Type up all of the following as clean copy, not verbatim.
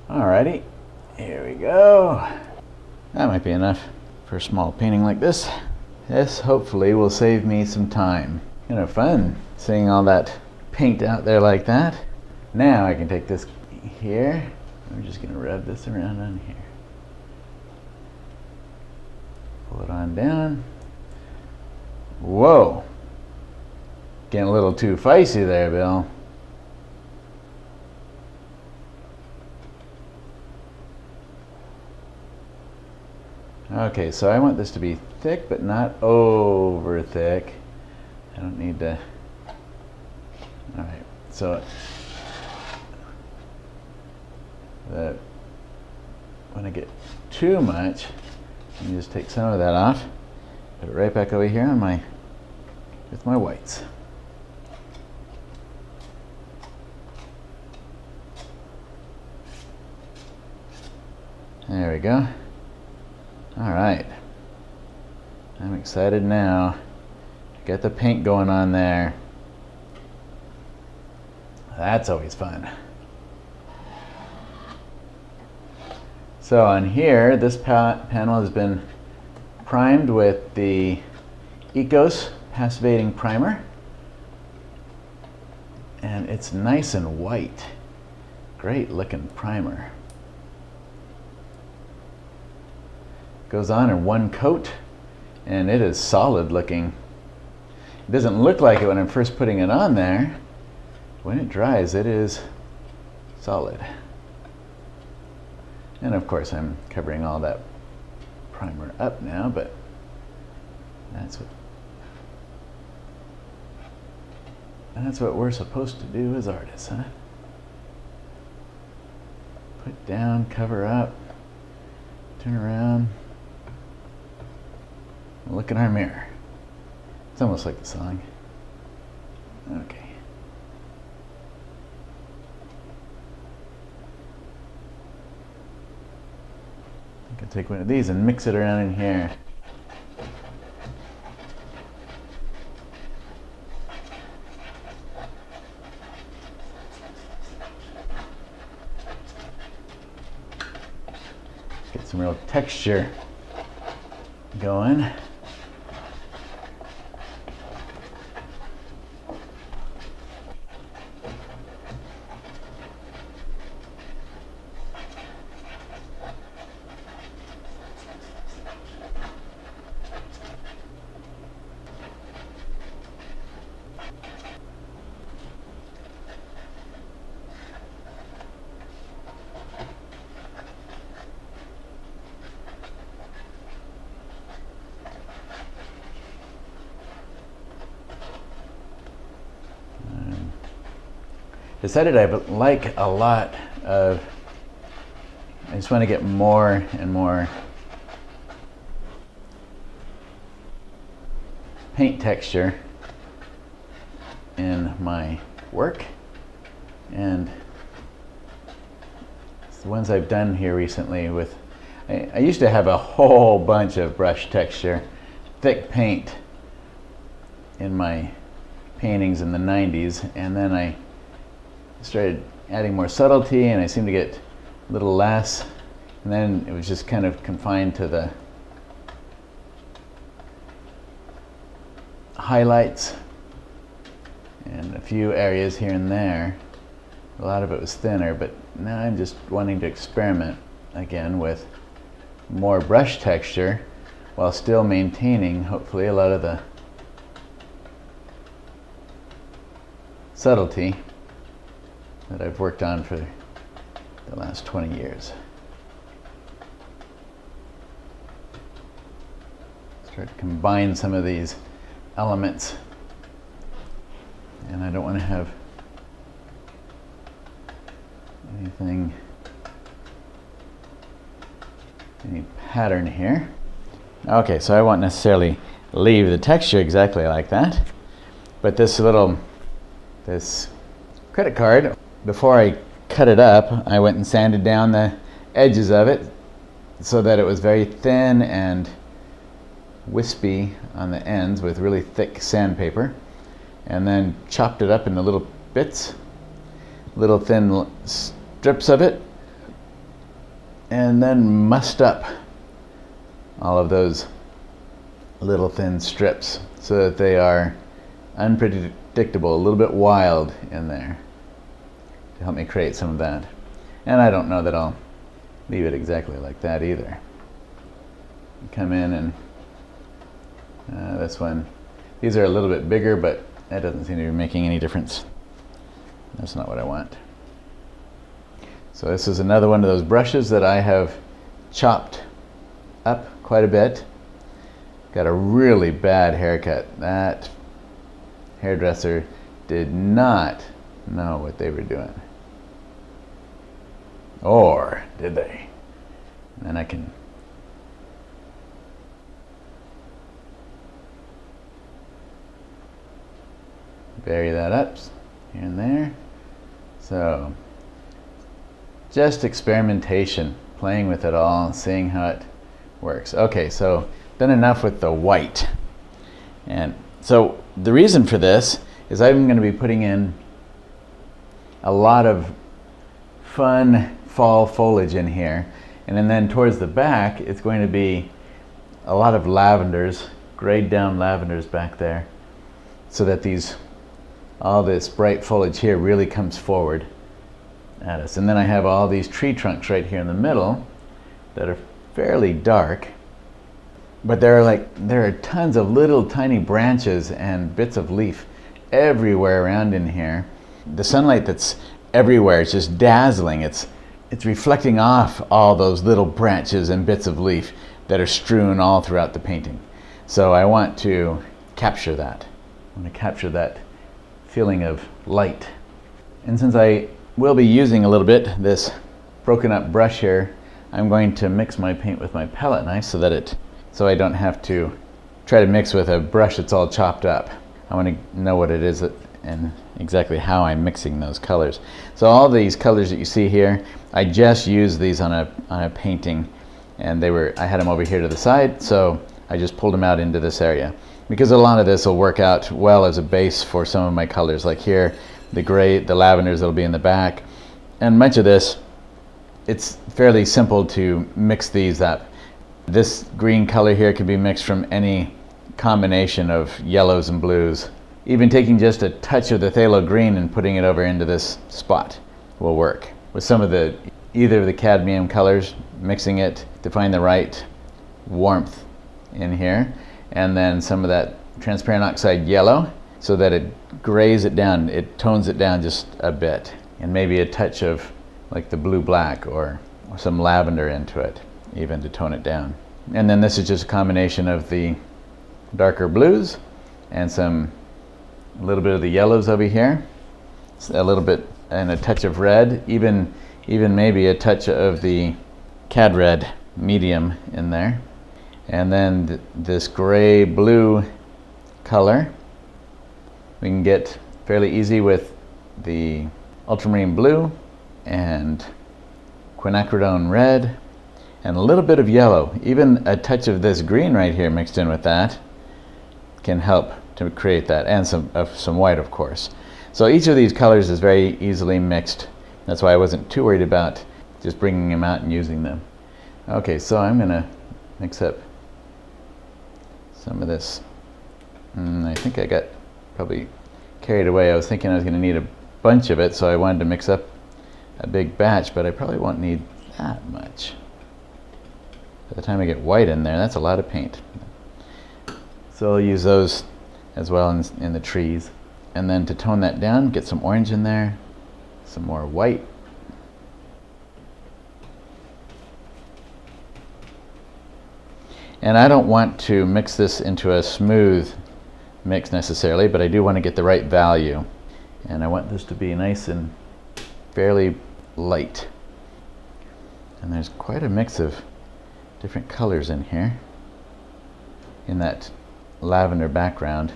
Alrighty, here we go. That might be enough for a small painting like this. This hopefully will save me some time. Kind of fun seeing all that paint out there like that. Now I can take this here. I'm just gonna rub this around on here. Pull it on down. Whoa. Getting a little too feisty there, Bill. Okay, so I want this to be thick, but not over thick. I don't need to. All right, so when I get too much, I just take some of that off, put it right back over here on with my whites. There we go. All right, I'm excited now. Get the paint going on there. That's always fun. So on here, this panel has been primed with the Ecos Passivating Primer. And it's nice and white. Great looking primer. Goes on in one coat, and it is solid looking. It doesn't look like it when I'm first putting it on there. When it dries, it is solid. And of course, I'm covering all that primer up now, but that's what we're supposed to do as artists, huh? Put down, cover up, turn around. Look in our mirror. It's almost like the song. Okay. I can take one of these and mix it around in here. Get some real texture going. Decided I like a lot of, I just want to get more and more paint texture in my work, and the ones I've done here recently with, I used to have a whole bunch of brush texture, thick paint in my paintings in the 90s, and then I started adding more subtlety, and I seemed to get a little less, and then it was just kind of confined to the highlights and a few areas here and there. A lot of it was thinner, but now I'm just wanting to experiment again with more brush texture while still maintaining, hopefully, a lot of the subtlety that I've worked on for the last 20 years. Start to combine some of these elements, and I don't want to have any pattern here. Okay, so I won't necessarily leave the texture exactly like that, but this credit card, before I cut it up, I went and sanded down the edges of it so that it was very thin and wispy on the ends with really thick sandpaper, and then chopped it up into little bits, little thin strips of it, and then mussed up all of those little thin strips so that they are unpredictable, a little bit wild in there, to help me create some of that. And I don't know that I'll leave it exactly like that either. Come in and this one, these are a little bit bigger, but that doesn't seem to be making any difference. That's not what I want. So this is another one of those brushes that I have chopped up quite a bit. Got a really bad haircut. That hairdresser did not know what they were doing. Or did they? And then I can vary that up here and there. So just experimentation, playing with it all, seeing how it works. Okay, so done enough with the white. And so the reason for this is I'm going to be putting in a lot of fun fall foliage in here, and then towards the back it's going to be a lot of lavenders, grayed down lavenders back there, so that all this bright foliage here really comes forward at us. And then I have all these tree trunks right here in the middle that are fairly dark, but there are tons of little tiny branches and bits of leaf everywhere around in here. The sunlight that's everywhere, it's just dazzling. It's reflecting off all those little branches and bits of leaf that are strewn all throughout the painting. So I want to capture that. I want to capture that feeling of light. And since I will be using a little bit this broken up brush here, I'm going to mix my paint with my palette knife so I don't have to try to mix with a brush that's all chopped up. I want to know what it is and exactly how I'm mixing those colors. So all these colors that you see here, I just used these on a painting, and I had them over here to the side, so I just pulled them out into this area, because a lot of this will work out well as a base for some of my colors. Like here, the gray, the lavenders that'll be in the back, and much of this, it's fairly simple to mix these up. This green color here can be mixed from any combination of yellows and blues. Even taking just a touch of the phthalo green and putting it over into this spot will work. With some of either of the cadmium colors, mixing it to find the right warmth in here, and then some of that transparent oxide yellow so that it grays it down, it tones it down just a bit, and maybe a touch of like the blue black or some lavender into it even to tone it down. And then this is just a combination of the darker blues and a little bit of the yellows over here, a little bit and a touch of red, even maybe a touch of the cad red medium in there, and then this gray blue color we can get fairly easy with the ultramarine blue and quinacridone red and a little bit of yellow. Even a touch of this green right here mixed in with that can help to create that, and some white, of course. So each of these colors is very easily mixed. That's why I wasn't too worried about just bringing them out and using them. Okay, so I'm gonna mix up some of this. I think I got probably carried away. I was thinking I was gonna need a bunch of it, so I wanted to mix up a big batch, but I probably won't need that much. By the time I get white in there, that's a lot of paint. So I'll use those as well in the trees. And then to tone that down, get some orange in there, some more white. And I don't want to mix this into a smooth mix necessarily, but I do want to get the right value. And I want this to be nice and fairly light. And there's quite a mix of different colors in here, in that lavender background.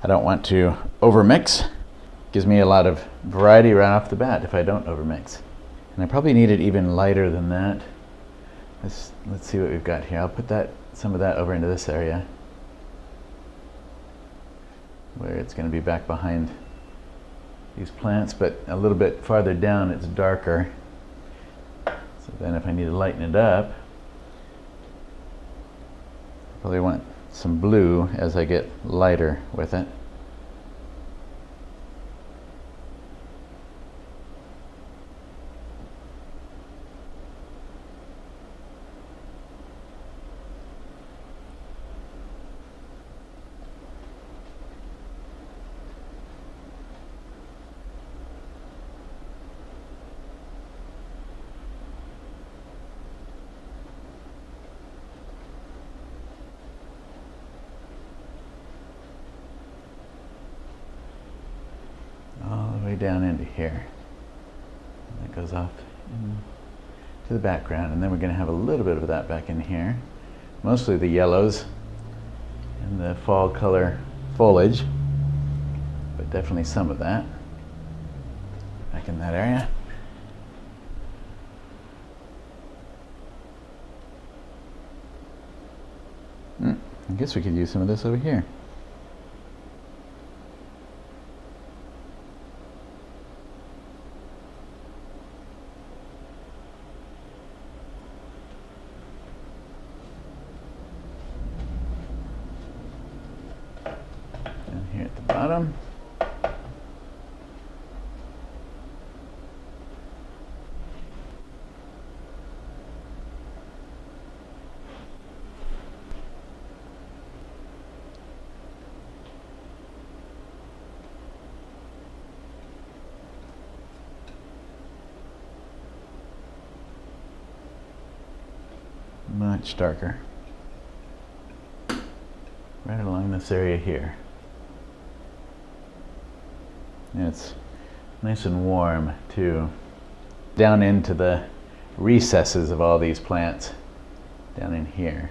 I don't want to overmix. Gives me a lot of variety right off the bat if I don't overmix. And I probably need it even lighter than that. Let's see what we've got here. I'll put some of that over into this area where it's going to be back behind these plants, but a little bit farther down it's darker. So then if I need to lighten it up, I probably want some blue as I get lighter with it. Down into here. And that goes off to the background, and then we're going to have a little bit of that back in here. Mostly the yellows and the fall color foliage, but definitely some of that back in that area. I guess we could use some of this over here. Here at the bottom. Much darker. Right along this area here. And it's nice and warm too. Down into the recesses of all these plants, down in here.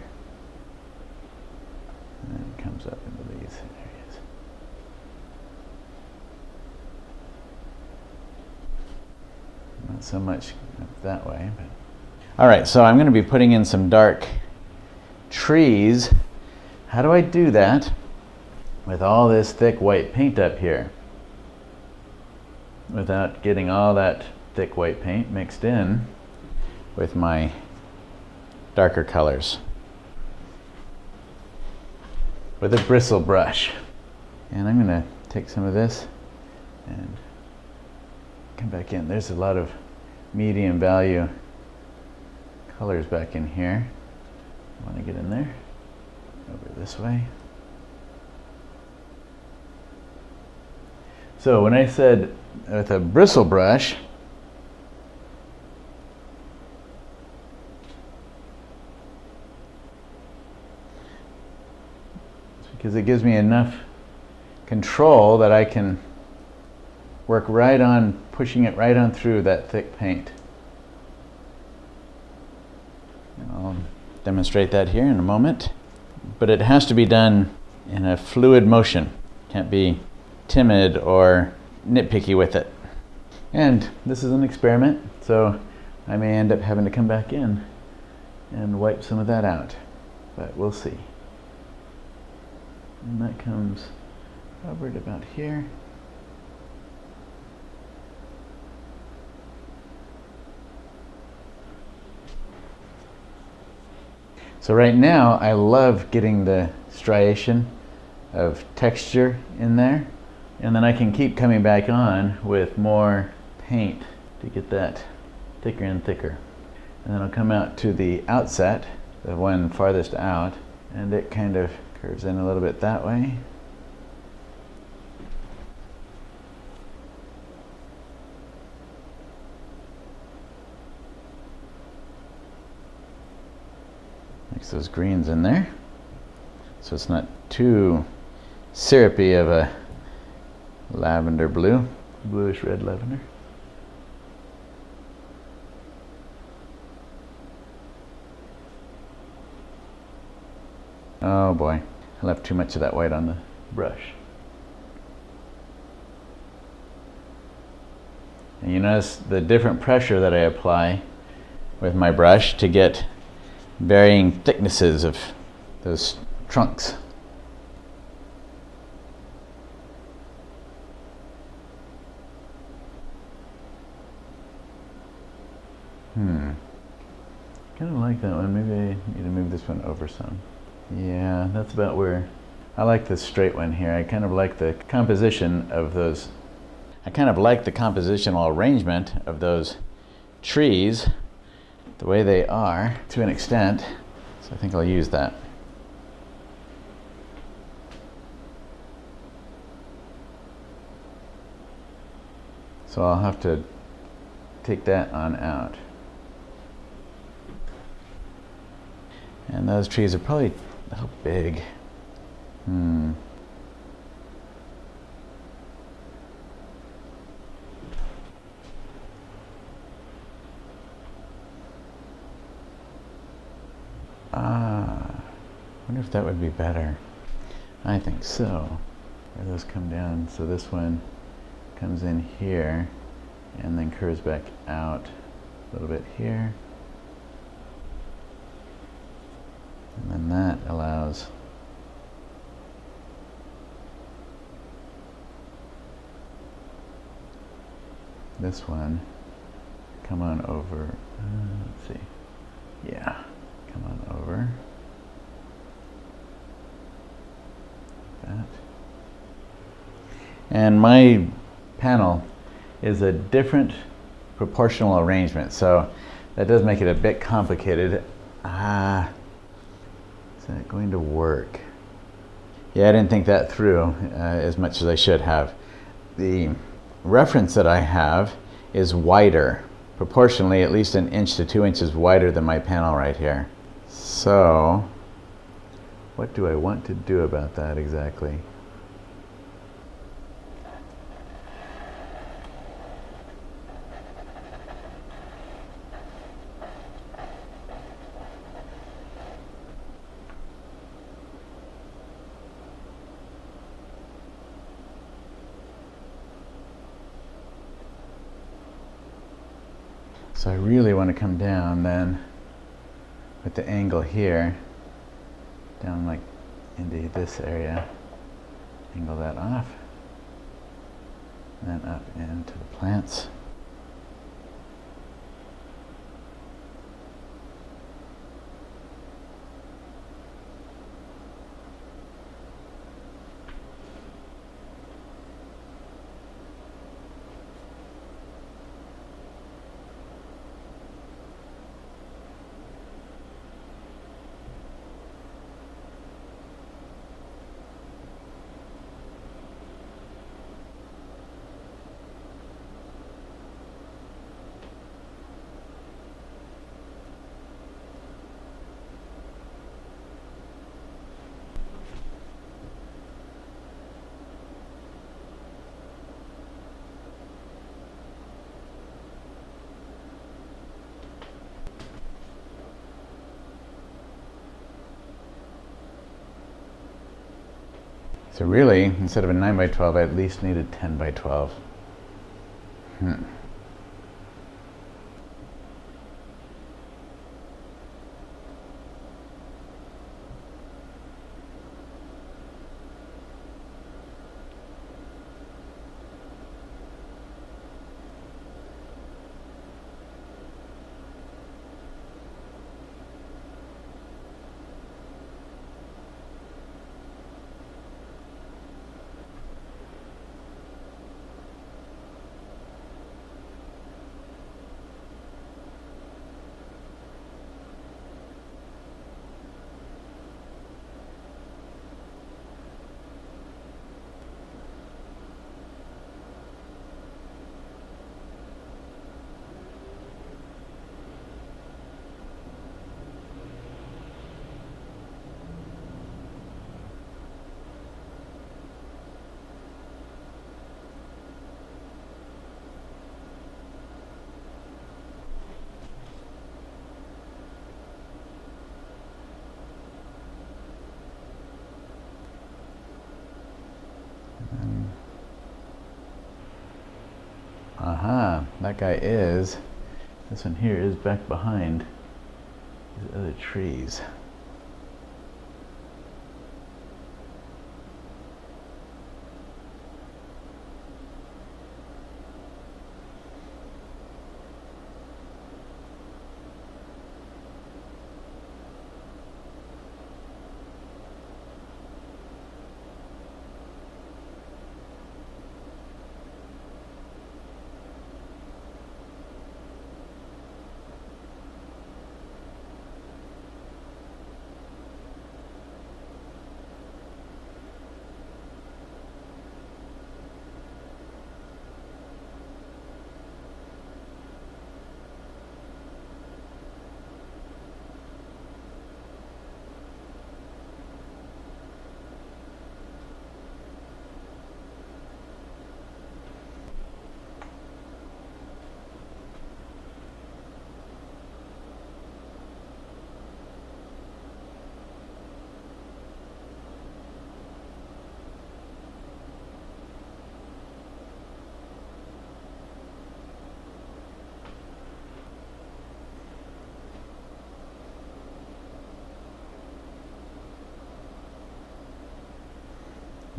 And then it comes up into these areas. Not so much up that way, but. All right, so I'm going to be putting in some dark trees. How do I do that with all this thick white paint up here without getting all that thick white paint mixed in with my darker colors? With a bristle brush. And I'm going to take some of this and come back in. There's a lot of medium value colors back in here. I want to get in there. Over this way. So when I said with a bristle brush, it's because it gives me enough control that I can work right on pushing it right on through that thick paint. And I'll demonstrate that here in a moment. But it has to be done in a fluid motion. Can't be timid or nitpicky with it. And this is an experiment, so I may end up having to come back in and wipe some of that out. But we'll see. And that comes over to about here. So right now, I love getting the striation of texture in there, and then I can keep coming back on with more paint to get that thicker and thicker. And then I'll come out to the outset, the one farthest out, and it kind of curves in a little bit that way. Mix those greens in there so it's not too syrupy of a lavender blue, bluish red lavender. Oh boy, I left too much of that white on the brush. And you notice the different pressure that I apply with my brush to get varying thicknesses of those trunks. Kind of like that one. Maybe I need to move this one over some. Yeah, that's about where I like the straight one here. I kind of like the composition of those. I kind of like the compositional arrangement of those trees, the way they are to an extent. So I think I'll use that. So I'll have to take that on out. And those trees are probably a little big. I wonder if that would be better. I think so. Where those come down. So this one comes in here and then curves back out a little bit here. And then that allows this one to come on over. Let's see. Yeah, come on over. That. And my panel is a different proportional arrangement, so that does make it a bit complicated. Is that going to work? Yeah, I didn't think that through as much as I should have. The reference that I have is wider, proportionally at least 1 inch to 2 inches wider than my panel right here. So, what do I want to do about that exactly? So I really want to come down then with the angle here, down like into this area, angle that off, and then up into the plants. So really, instead of a 9 by 12, I at least need a 10 by 12. Aha. that guy is. This one here is back behind these other trees.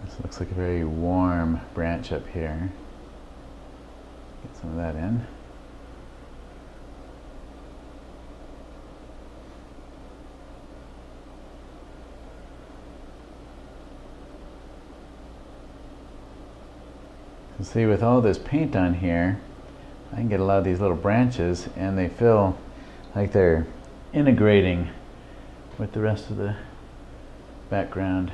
This looks like a very warm branch up here. Get some of that in. You see, with all this paint on here, I can get a lot of these little branches and they feel like they're integrating with the rest of the background.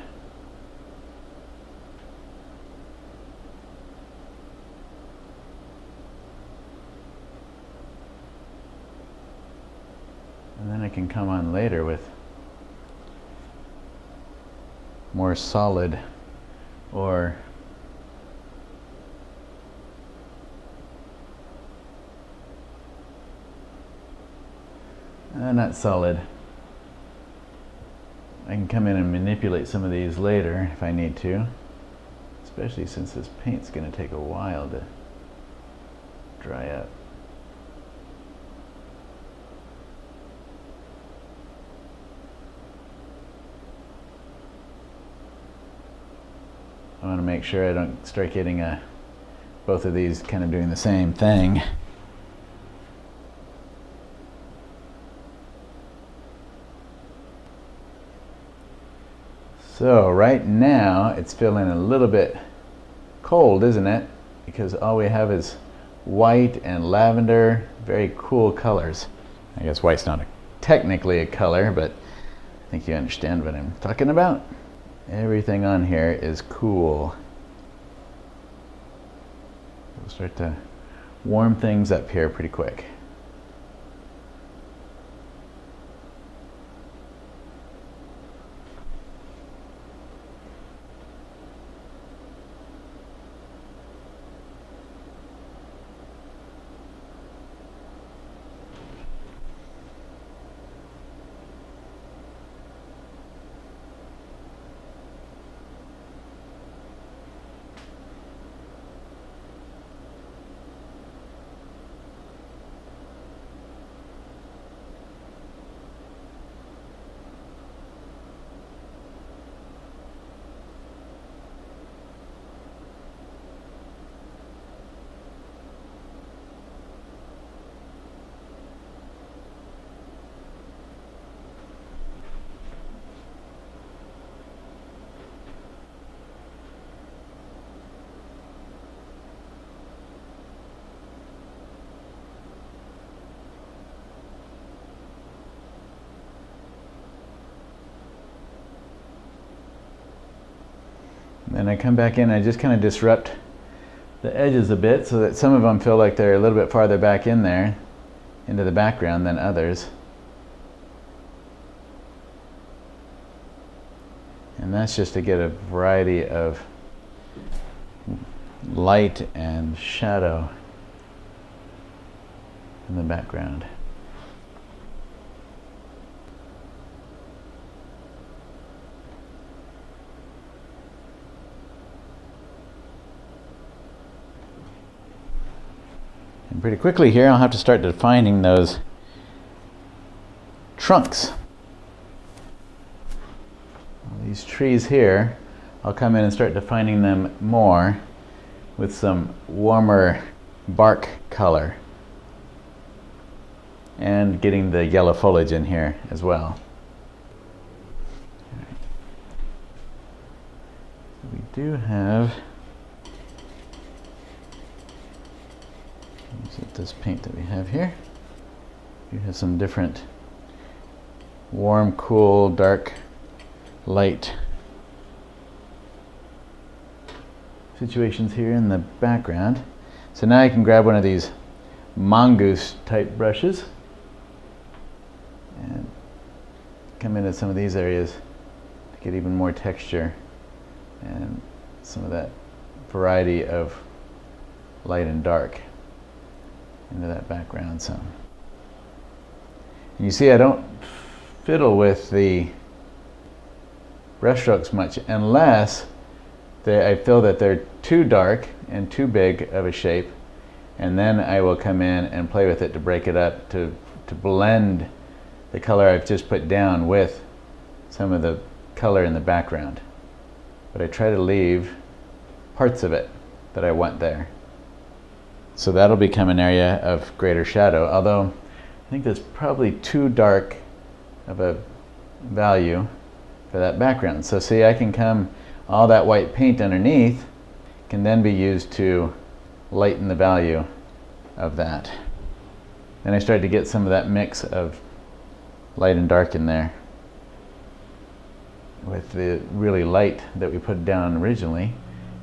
And then I can come on later with more solid or not solid. I can come in and manipulate some of these later if I need to, especially since this paint's going to take a while to dry up. I want to make sure I don't start getting both of these kind of doing the same thing. So right now it's feeling a little bit cold, isn't it? Because all we have is white and lavender, very cool colors. I guess white's not technically a color, but I think you understand what I'm talking about. Everything on here is cool. We'll start to warm things up here pretty quick. Then I come back in and I just kind of disrupt the edges a bit so that some of them feel like they're a little bit farther back in there into the background than others. And that's just to get a variety of light and shadow in the background. And pretty quickly here, I'll have to start defining those trunks. These trees here, I'll come in and start defining them more with some warmer bark color and getting the yellow foliage in here as well. We do have this paint that we have here. You have some different warm, cool, dark, light situations here in the background. So now I can grab one of these mongoose type brushes and come into some of these areas to get even more texture and some of that variety of light and dark into that background some. And you see, I don't fiddle with the brush strokes much unless I feel that they're too dark and too big of a shape, and then I will come in and play with it to break it up, to blend the color I've just put down with some of the color in the background. But I try to leave parts of it that I want there. So that'll become an area of greater shadow, although I think that's probably too dark of a value for that background. So see, I can come, all that white paint underneath can then be used to lighten the value of that. Then I started to get some of that mix of light and dark in there with the really light that we put down originally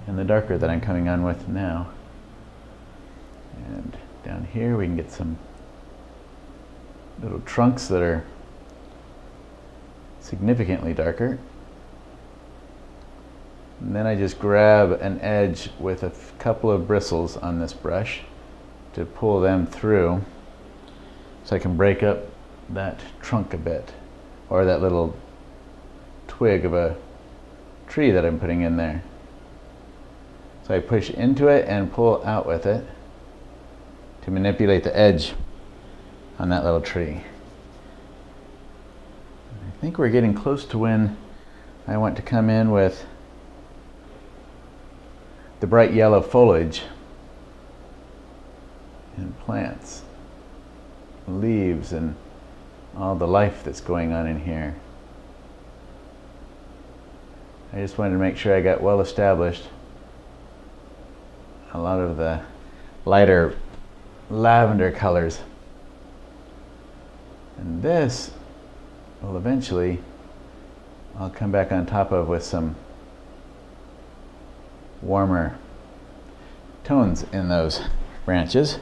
and the darker that I'm coming on with now. And down here we can get some little trunks that are significantly darker. And then I just grab an edge with a couple of bristles on this brush to pull them through so I can break up that trunk a bit, or that little twig of a tree that I'm putting in there. So I push into it and pull out with it to manipulate the edge on that little tree. I think we're getting close to when I want to come in with the bright yellow foliage and plants, leaves, and all the life that's going on in here. I just wanted to make sure I got well established a lot of the lighter lavender colors. And this will eventually, I'll come back on top of with some warmer tones in those branches.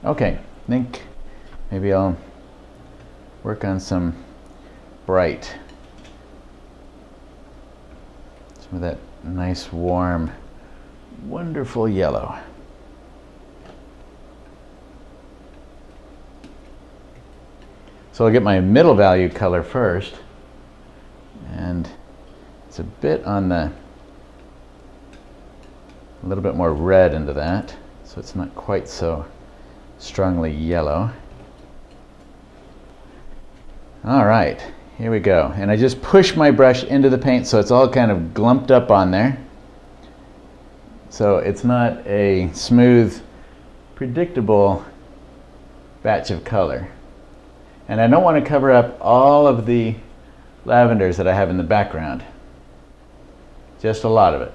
Okay, I think maybe I'll work on some bright, some of that nice, warm, wonderful yellow. So I'll get my middle value color first, and it's a bit on the, a little bit more red into that, so it's not quite so strongly yellow. All right, here we go. And I just push my brush into the paint so it's all kind of glumped up on there. So it's not a smooth, predictable batch of color. And I don't want to cover up all of the lavenders that I have in the background. Just a lot of it.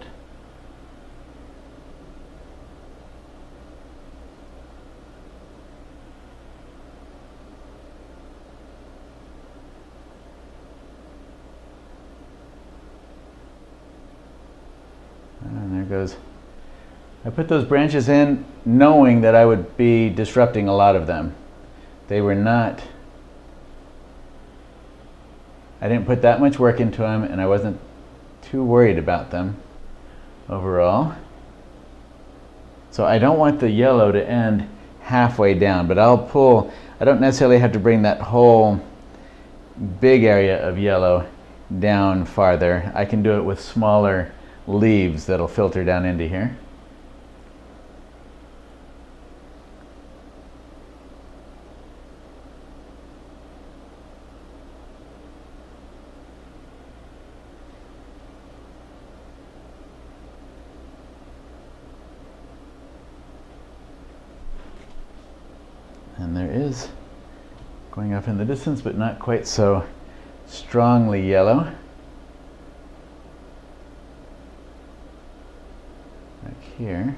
And there goes. I put those branches in knowing that I would be disrupting a lot of them. They were not, I didn't put that much work into them, and I wasn't too worried about them overall. So I don't want the yellow to end halfway down, but I'll pull, I don't necessarily have to bring that whole big area of yellow down farther. I can do it with smaller leaves that'll filter down into here. is going off in the distance, but not quite so strongly yellow. Back here.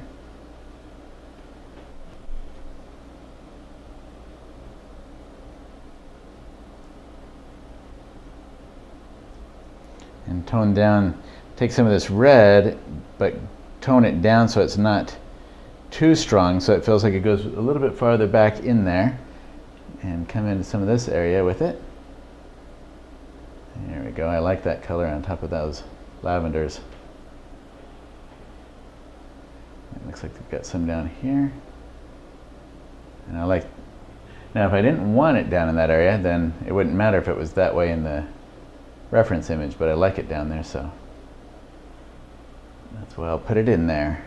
And tone down, take some of this red, but tone it down so it's not too strong, so it feels like it goes a little bit farther back in there. And come into some of this area with it. There we go. I like that color on top of those lavenders. It looks like we've got some down here. And I like, now if I didn't want it down in that area, then it wouldn't matter if it was that way in the reference image, but I like it down there, so that's why I'll put it in there.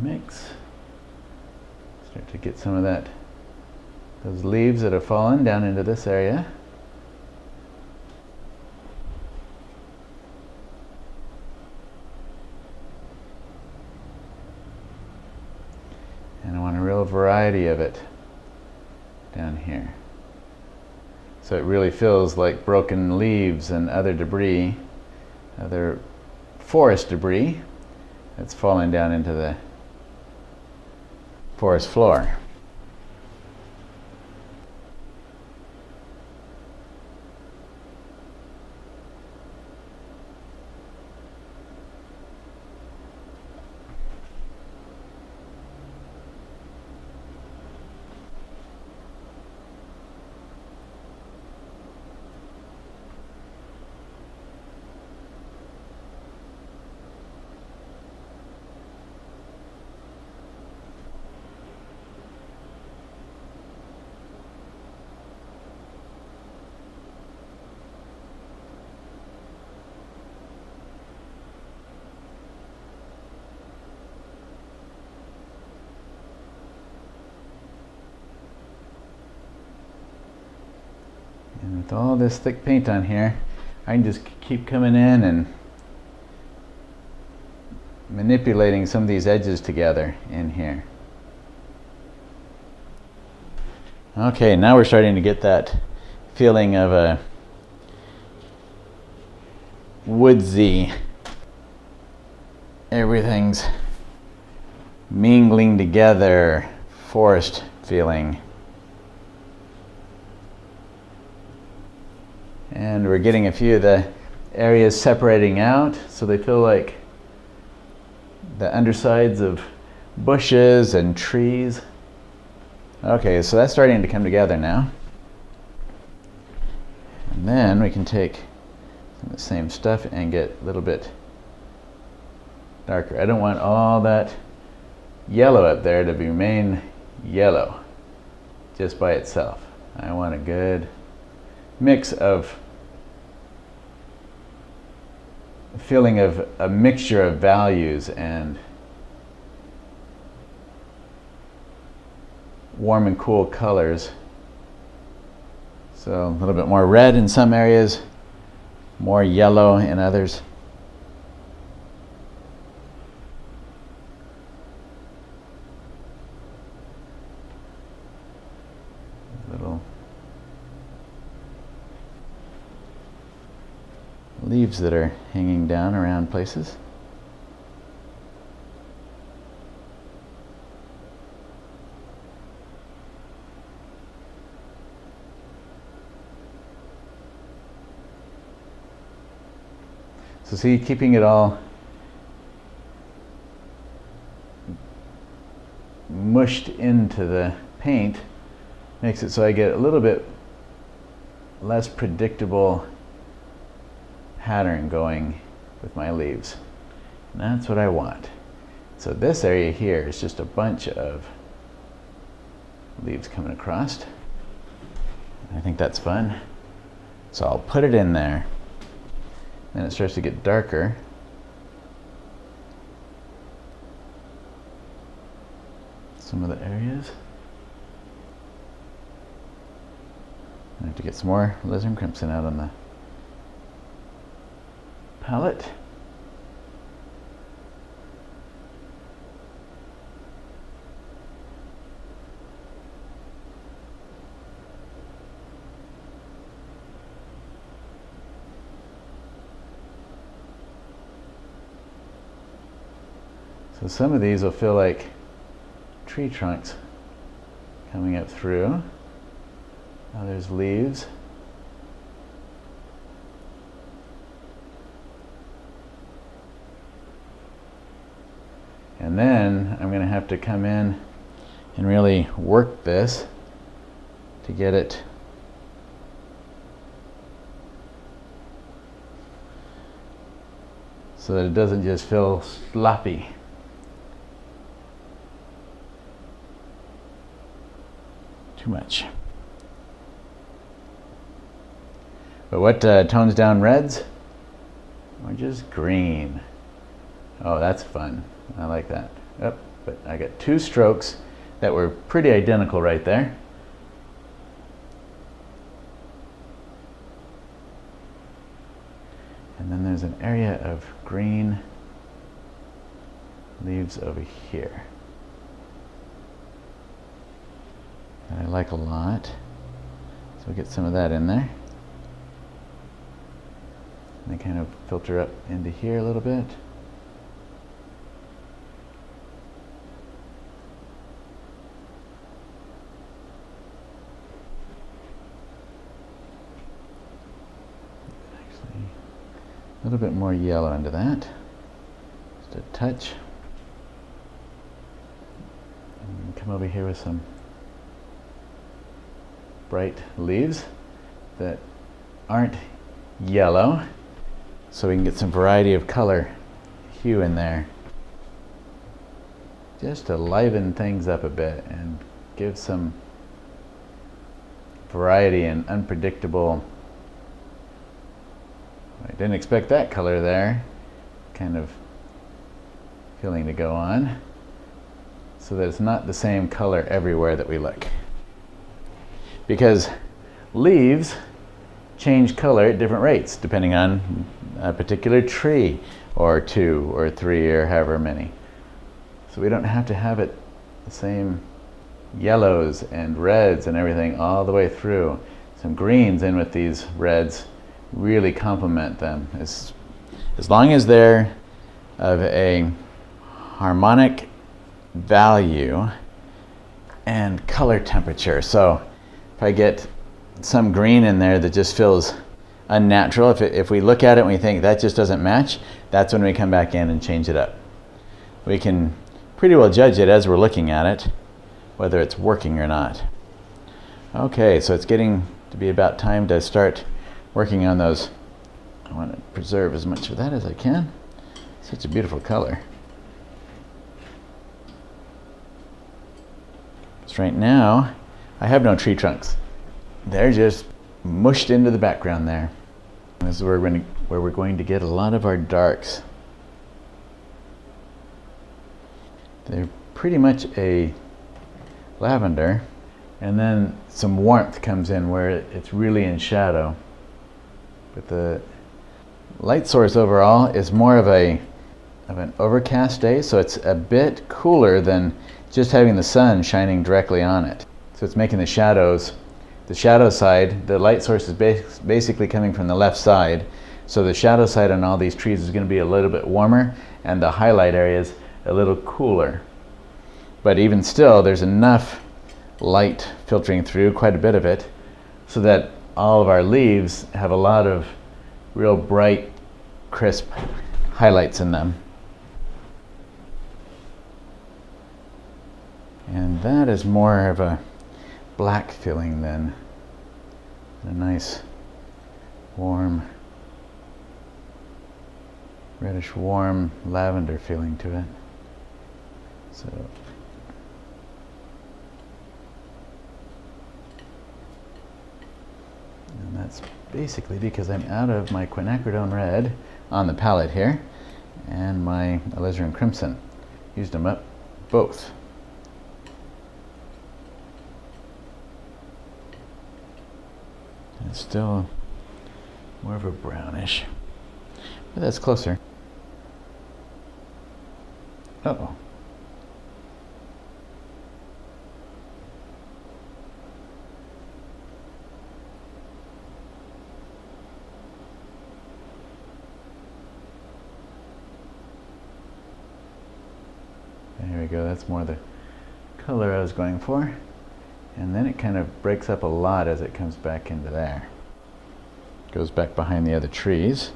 Mix. Start to get some of that, those leaves that have fallen down into this area. And I want a real variety of it down here. So it really feels like broken leaves and other debris, other forest debris that's falling down into the forest floor. And with all this thick paint on here, I can just keep coming in and manipulating some of these edges together in here. Okay, now we're starting to get that feeling of a woodsy, everything's mingling together, forest feeling. And we're getting a few of the areas separating out, so they feel like the undersides of bushes and trees. Okay, so that's starting to come together now. And then we can take the same stuff and get a little bit darker. I don't want all that yellow up there to remain yellow just by itself. I want a good mix of feeling of a mixture of values and warm and cool colors. So a little bit more red in some areas, more yellow in others. Little leaves that are hanging down around places. So see, keeping it all mushed into the paint makes it so I get a little bit less predictable pattern going with my leaves. And that's what I want. So this area here is just a bunch of leaves coming across. I think that's fun. So I'll put it in there. Then it starts to get darker. Some of the areas. I have to get some more alizarin crimson out on the palette. So some of these will feel like tree trunks coming up through. Now there's leaves. And then I'm going to have to come in and really work this to get it so that it doesn't just feel sloppy. Too much. But what tones down reds? Or just green. Oh, that's fun. I like that. Yep, but I got two strokes that were pretty identical right there. And then there's an area of green leaves over here that I like a lot. So we'll get some of that in there. And they kind of filter up into here a little bit. Actually, a little bit more yellow into that. Just a touch. And come over here with some bright leaves that aren't yellow, so we can get some variety of color hue in there, just to liven things up a bit and give some variety and unpredictable. I didn't expect that color there kind of feeling to go on, so that it's not the same color everywhere that we look, because leaves change color at different rates depending on a particular tree or two or three or however many. So we don't have to have it the same yellows and reds and everything all the way through. Some greens in with these reds really complement them, as long as they're of a harmonic value and color temperature. So if I get some green in there that just feels unnatural, if we look at it and we think that just doesn't match, that's when we come back in and change it up. We can pretty well judge it as we're looking at it, whether it's working or not. Okay, so it's getting to be about time to start working on those. I want to preserve as much of that as I can. Such a beautiful color. So right now, I have no tree trunks. They're just mushed into the background there. This is where we're going to get a lot of our darks. They're pretty much a lavender, and then some warmth comes in where it's really in shadow. But the light source overall is more of an overcast day, so it's a bit cooler than just having the sun shining directly on it. So it's making the shadow side, the light source is basically coming from the left side, so the shadow side on all these trees is going to be a little bit warmer, and the highlight area is a little cooler. But even still, there's enough light filtering through, quite a bit of it, so that all of our leaves have a lot of real bright, crisp highlights in them. And that is more of a black feeling than a nice warm, reddish warm lavender feeling to it. So And that's basically because I'm out of my quinacridone red on the palette here and my alizarin crimson. Used them up both. It's still more of a brownish, but that's closer. Uh-oh. There we go, that's more the color I was going for. And then it kind of breaks up a lot as it comes back into there. Goes back behind the other trees.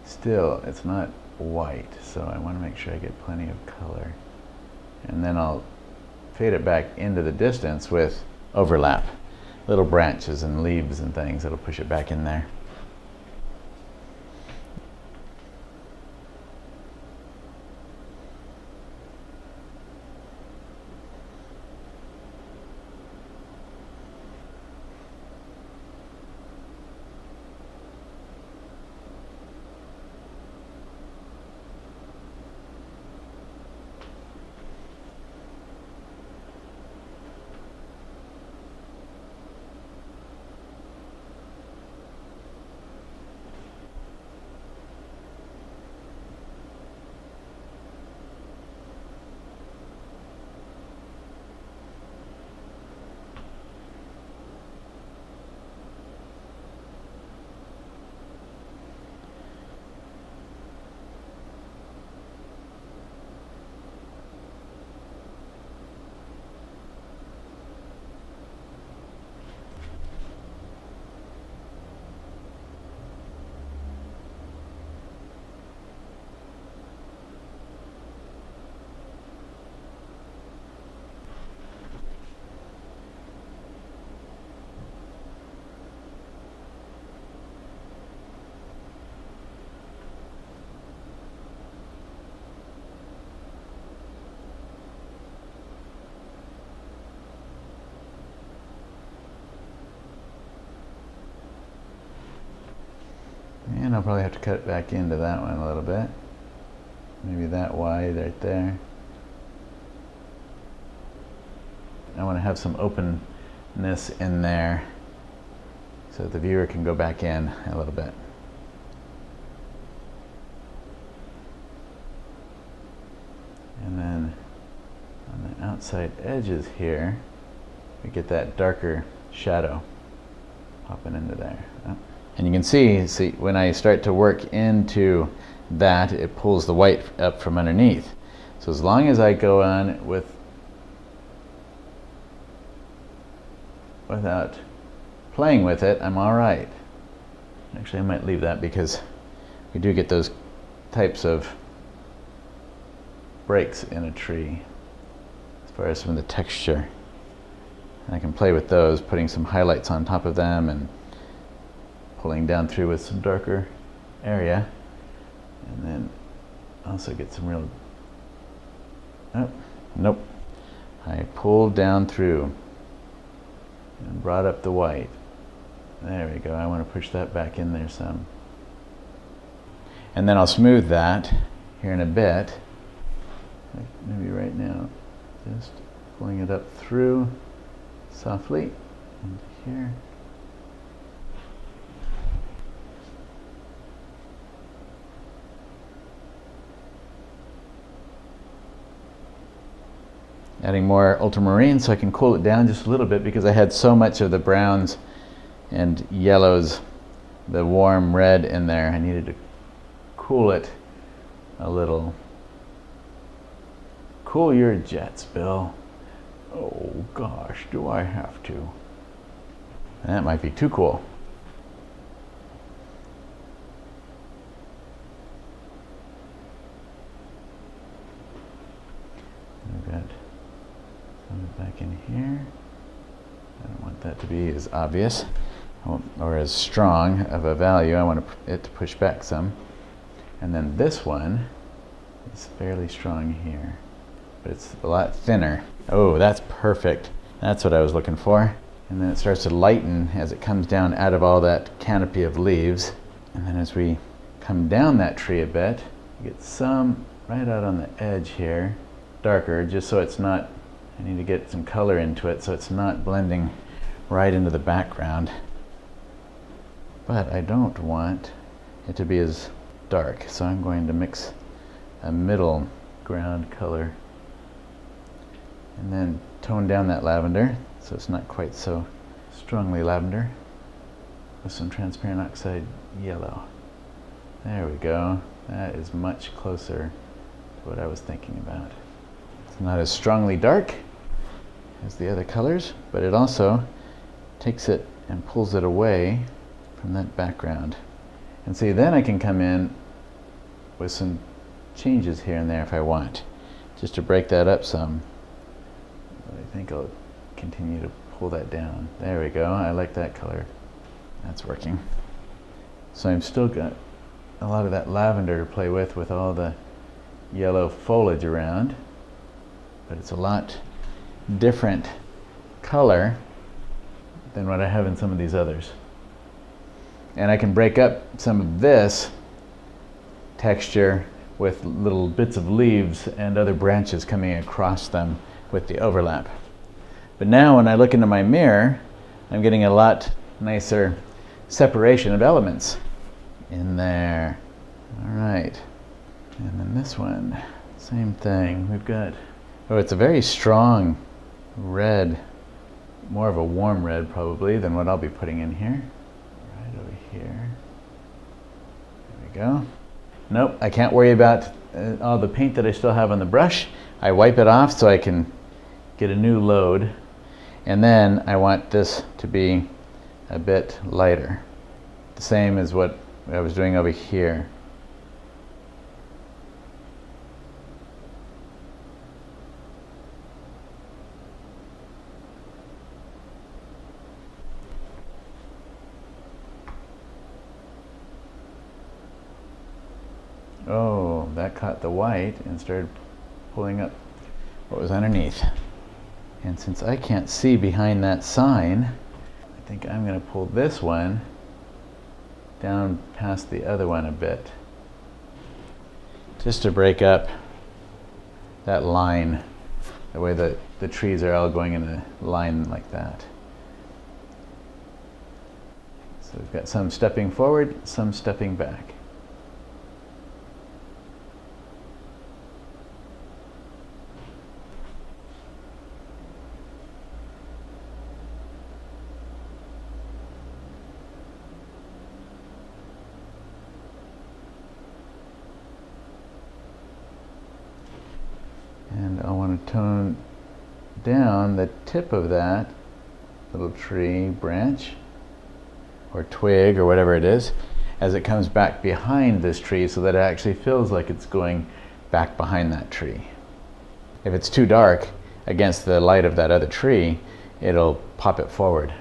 Still, it's not white, so I want to make sure I get plenty of color. And then I'll fade it back into the distance with overlap. Little branches and leaves and things that'll push it back in there. And I'll probably have to cut back into that one a little bit. Maybe that wide right there. I want to have some openness in there so that the viewer can go back in a little bit. And then on the outside edges here, we get that darker shadow popping into there. Oh. And you can see when I start to work into that, it pulls the white up from underneath. So as long as I go on without playing with it, I'm all right. Actually, I might leave that because we do get those types of breaks in a tree as far as some of the texture. And I can play with those, putting some highlights on top of them and pulling down through with some darker area, and then also get some real, oh, nope, I pulled down through and brought up the white. There we go, I want to push that back in there some. And then I'll smooth that here in a bit, like maybe right now, just pulling it up through softly into here. Adding more ultramarine so I can cool it down just a little bit because I had so much of the browns and yellows, the warm red in there. I needed to cool it a little. Cool your jets, Bill. Oh gosh, do I have to? That might be too cool. I've got back in here. I don't want that to be as obvious or as strong of a value. I want it to push back some. And then this one is fairly strong here, but it's a lot thinner. Oh, that's perfect. That's what I was looking for. And then it starts to lighten as it comes down out of all that canopy of leaves. And then as we come down that tree a bit, you get some right out on the edge here, darker, just so it's not, I need to get some color into it so it's not blending right into the background. But I don't want it to be as dark, so I'm going to mix a middle ground color and then tone down that lavender so it's not quite so strongly lavender with some transparent oxide yellow. There we go. That is much closer to what I was thinking about. It's not as strongly dark as the other colors, but it also takes it and pulls it away from that background. And see, then I can come in with some changes here and there if I want, just to break that up some. But I think I'll continue to pull that down. There we go. I like that color. That's working. So I've still got a lot of that lavender to play with all the yellow foliage around, but it's a lot different color than what I have in some of these others. And I can break up some of this texture with little bits of leaves and other branches coming across them with the overlap. But now when I look into my mirror, I'm getting a lot nicer separation of elements in there. All right. And then this one, same thing. We've got, oh, it's a very strong red, more of a warm red probably than what I'll be putting in here. Right over here. There we go. Nope, I can't worry about all the paint that I still have on the brush. I wipe it off so I can get a new load. And then I want this to be a bit lighter. The same as what I was doing over here. Oh, that caught the white and started pulling up what was underneath. And since I can't see behind that sign, I think I'm going to pull this one down past the other one a bit, just to break up that line, the way that the trees are all going in a line like that. So we've got some stepping forward, some stepping back. And I want to tone down the tip of that little tree branch or twig or whatever it is as it comes back behind this tree so that it actually feels like it's going back behind that tree. If it's too dark against the light of that other tree, it'll pop it forward.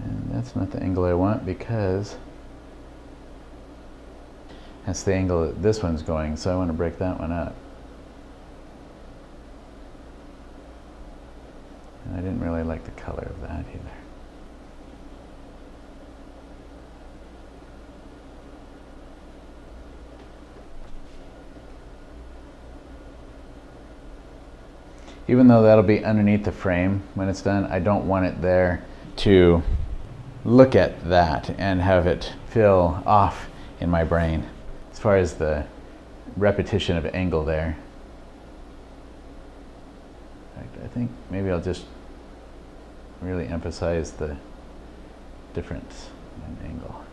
And that's not the angle I want because that's the angle that this one's going, so I want to break that one up. And I didn't really like the color of that either. Even though that'll be underneath the frame when it's done, I don't want it there to look at that and have it feel off in my brain as far as the repetition of angle there. In fact, I think maybe I'll just really emphasize the difference in angle.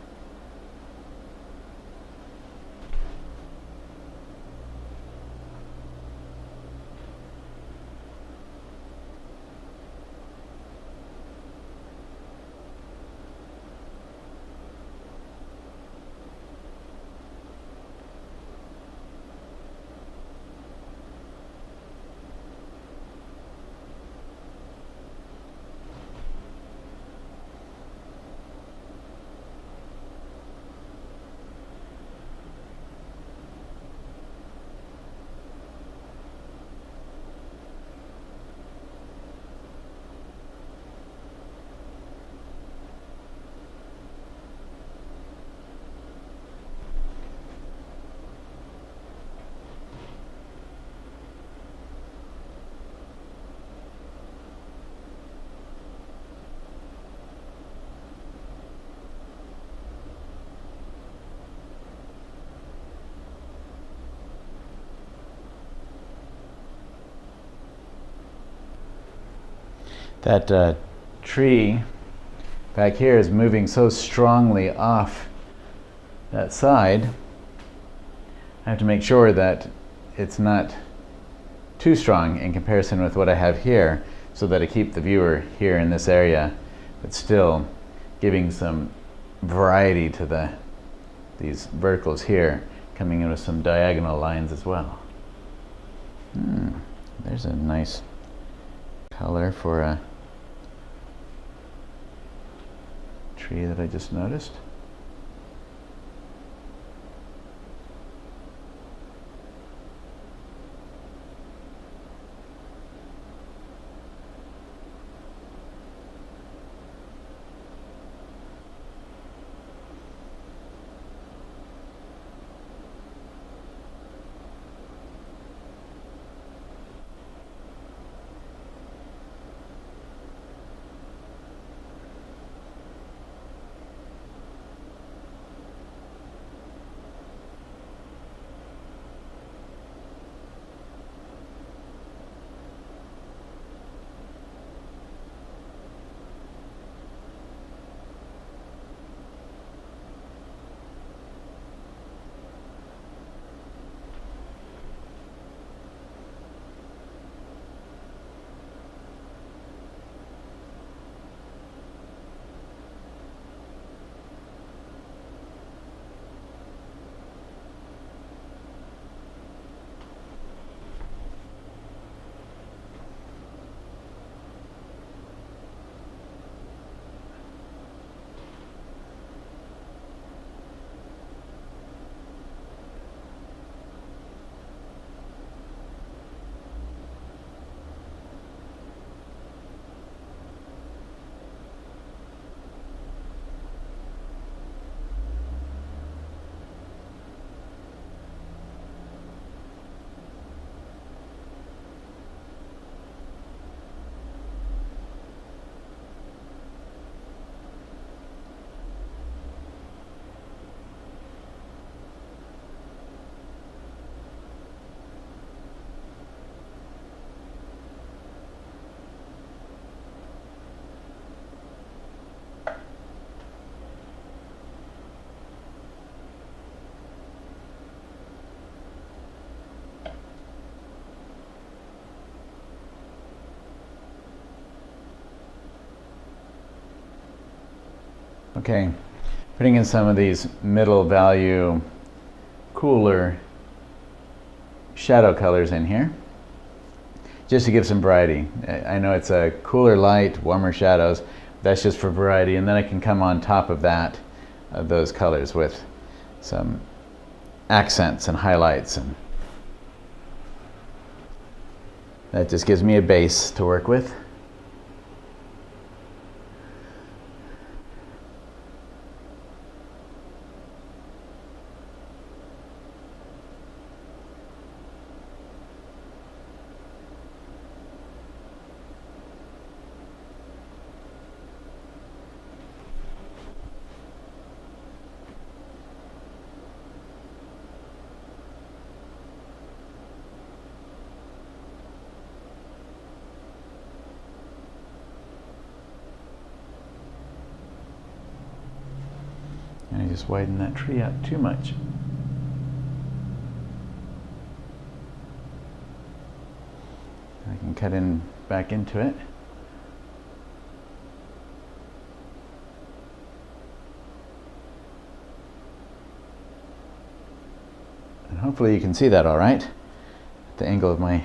That tree back here is moving so strongly off that side. I have to make sure that it's not too strong in comparison with what I have here, so that I keep the viewer here in this area, but still giving some variety to these verticals here, coming in with some diagonal lines as well. There's a nice color for a tree that I just noticed. Okay, putting in some of these middle value, cooler shadow colors in here, just to give some variety. I know it's a cooler light, warmer shadows. That's just for variety, and then I can come on top of that, those colors with some accents and highlights, and that just gives me a base to work with. And I just widen that tree out too much. I can cut in back into it. And hopefully you can see that all right. At the angle of my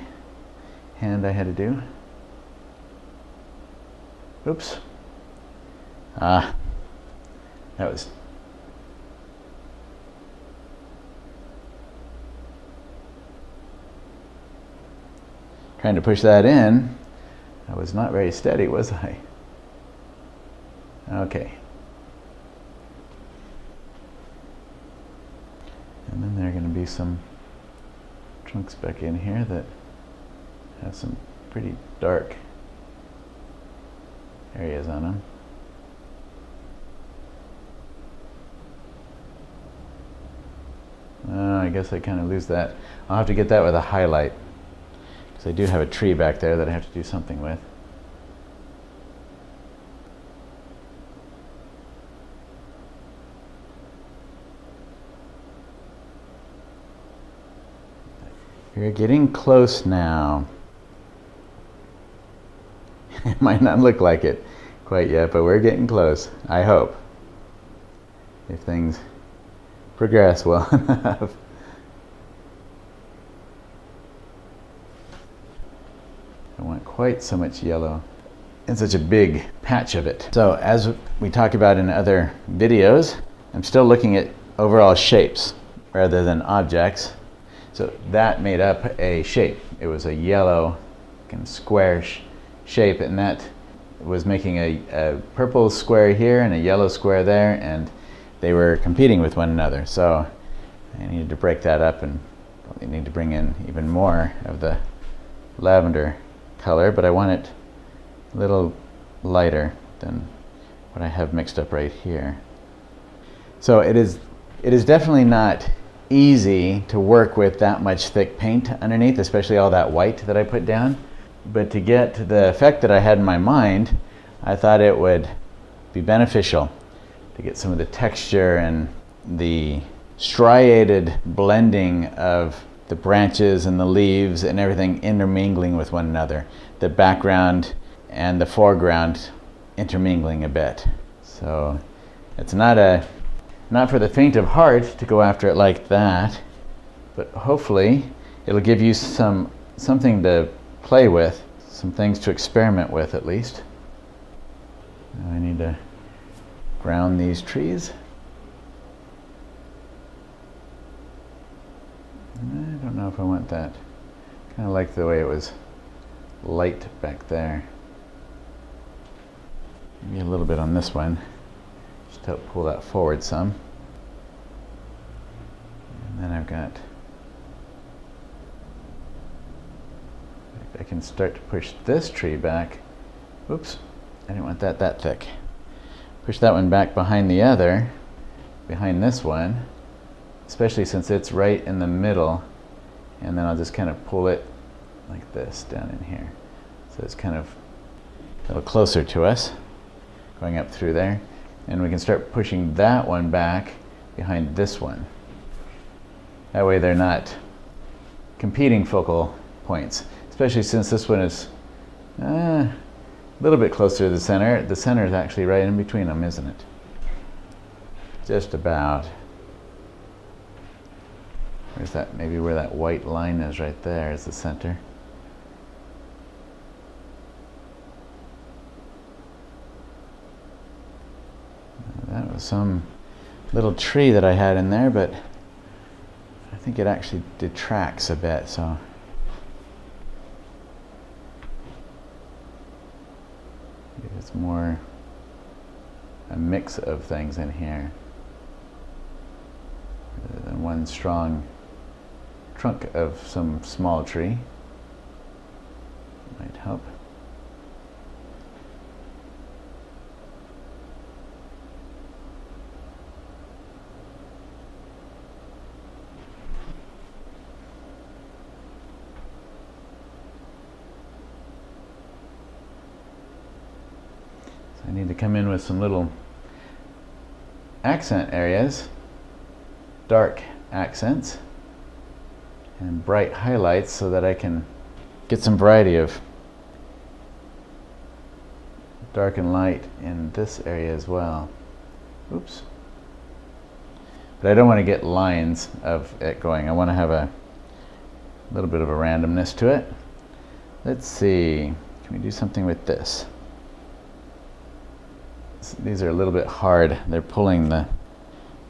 hand I had to do. Oops. That was trying to push that in. I was not very steady, was I? Okay. And then there are going to be some trunks back in here that have some pretty dark areas on them. I guess I kind of lose that. I'll have to get that with a highlight, because I do have a tree back there that I have to do something with. We're getting close now. It might not look like it quite yet, but we're getting close, I hope, if things progress well enough. I want quite so much yellow and such a big patch of it. So as we talked about in other videos, I'm still looking at overall shapes rather than objects. So that made up a shape. It was a yellow kind of square shape, and that was making a purple square here and a yellow square there, and they were competing with one another. So I needed to break that up and probably need to bring in even more of the lavender color, but I want it a little lighter than what I have mixed up right here. So it is definitely not easy to work with that much thick paint underneath, especially all that white that I put down. But to get the effect that I had in my mind, I thought it would be beneficial to get some of the texture and the striated blending of the branches and the leaves and everything intermingling with one another. The background and the foreground intermingling a bit. So it's not for the faint of heart to go after it like that, but hopefully it'll give you something to play with, some things to experiment with at least. Now I need to ground these trees. I don't know if I want that. Kind of like the way it was light back there. Maybe a little bit on this one. Just help pull that forward some. And then I've got, I can start to push this tree back. Oops, I didn't want that thick. Push that one back behind the other, behind this one, especially since it's right in the middle. And then I'll just kind of pull it like this down in here. So it's kind of a little closer to us, going up through there. And we can start pushing that one back behind this one. That way they're not competing focal points, especially since this one is a little bit closer to the center. The center is actually right in between them, isn't it? Just about. Where's that? Maybe where that white line is right there is the center. That was some little tree that I had in there, but I think it actually detracts a bit, so. It's more a mix of things in here rather than one strong trunk of some small tree. Might help. I need to come in with some little accent areas, dark accents, and bright highlights so that I can get some variety of dark and light in this area as well. Oops. But I don't want to get lines of it going. I want to have a little bit of a randomness to it. Let's see, can we do something with this? These are a little bit hard. They're pulling the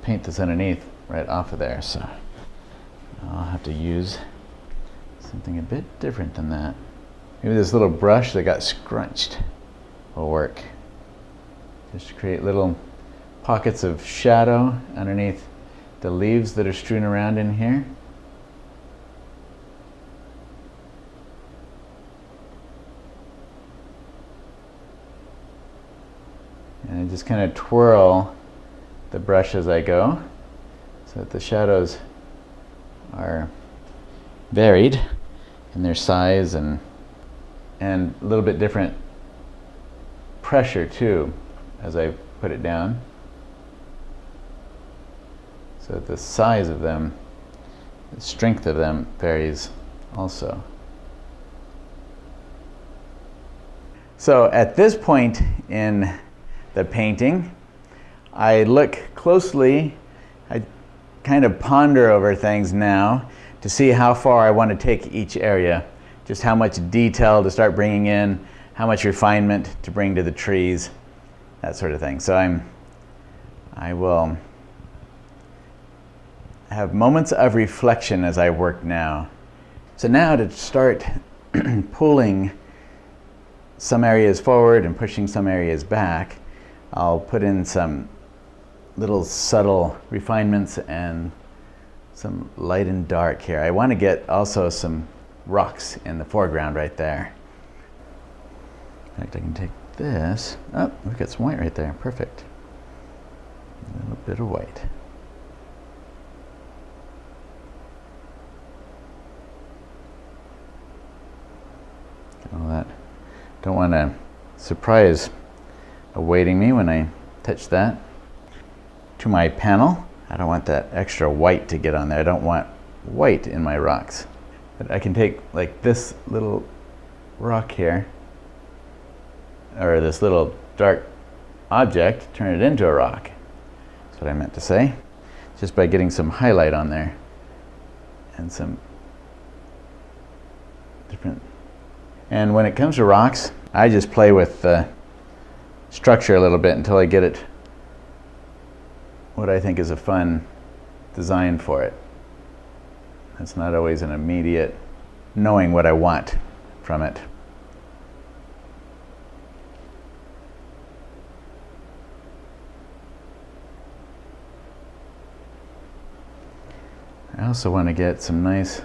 paint that's underneath right off of there, so I'll have to use something a bit different than that. Maybe this little brush that got scrunched will work. Just to create little pockets of shadow underneath the leaves that are strewn around in here. And I just kind of twirl the brush as I go so that the shadows are varied in their size and a little bit different pressure too as I put it down, so that the size of them, the strength of them varies also. So at this point in the painting, I look closely, I kind of ponder over things now to see how far I want to take each area, just how much detail to start bringing in, how much refinement to bring to the trees, that sort of thing. So I will have moments of reflection as I work now. So now to start pulling some areas forward and pushing some areas back, I'll put in some little subtle refinements and some light and dark here. I want to get also some rocks in the foreground right there. In fact, I can take this. Oh, we've got some white right there. Perfect. A little bit of white. All that. Don't want a surprise awaiting me when I touch that. To my panel, I don't want that extra white to get on there. I don't want white in my rocks. But I can take like this little rock here, or this little dark object, turn it into a rock. That's what I meant to say. Just by getting some highlight on there and some different. And when it comes to rocks, I just play with the structure a little bit until I get it what I think is a fun design for it. It's not always an immediate knowing what I want from it. I also want to get some nice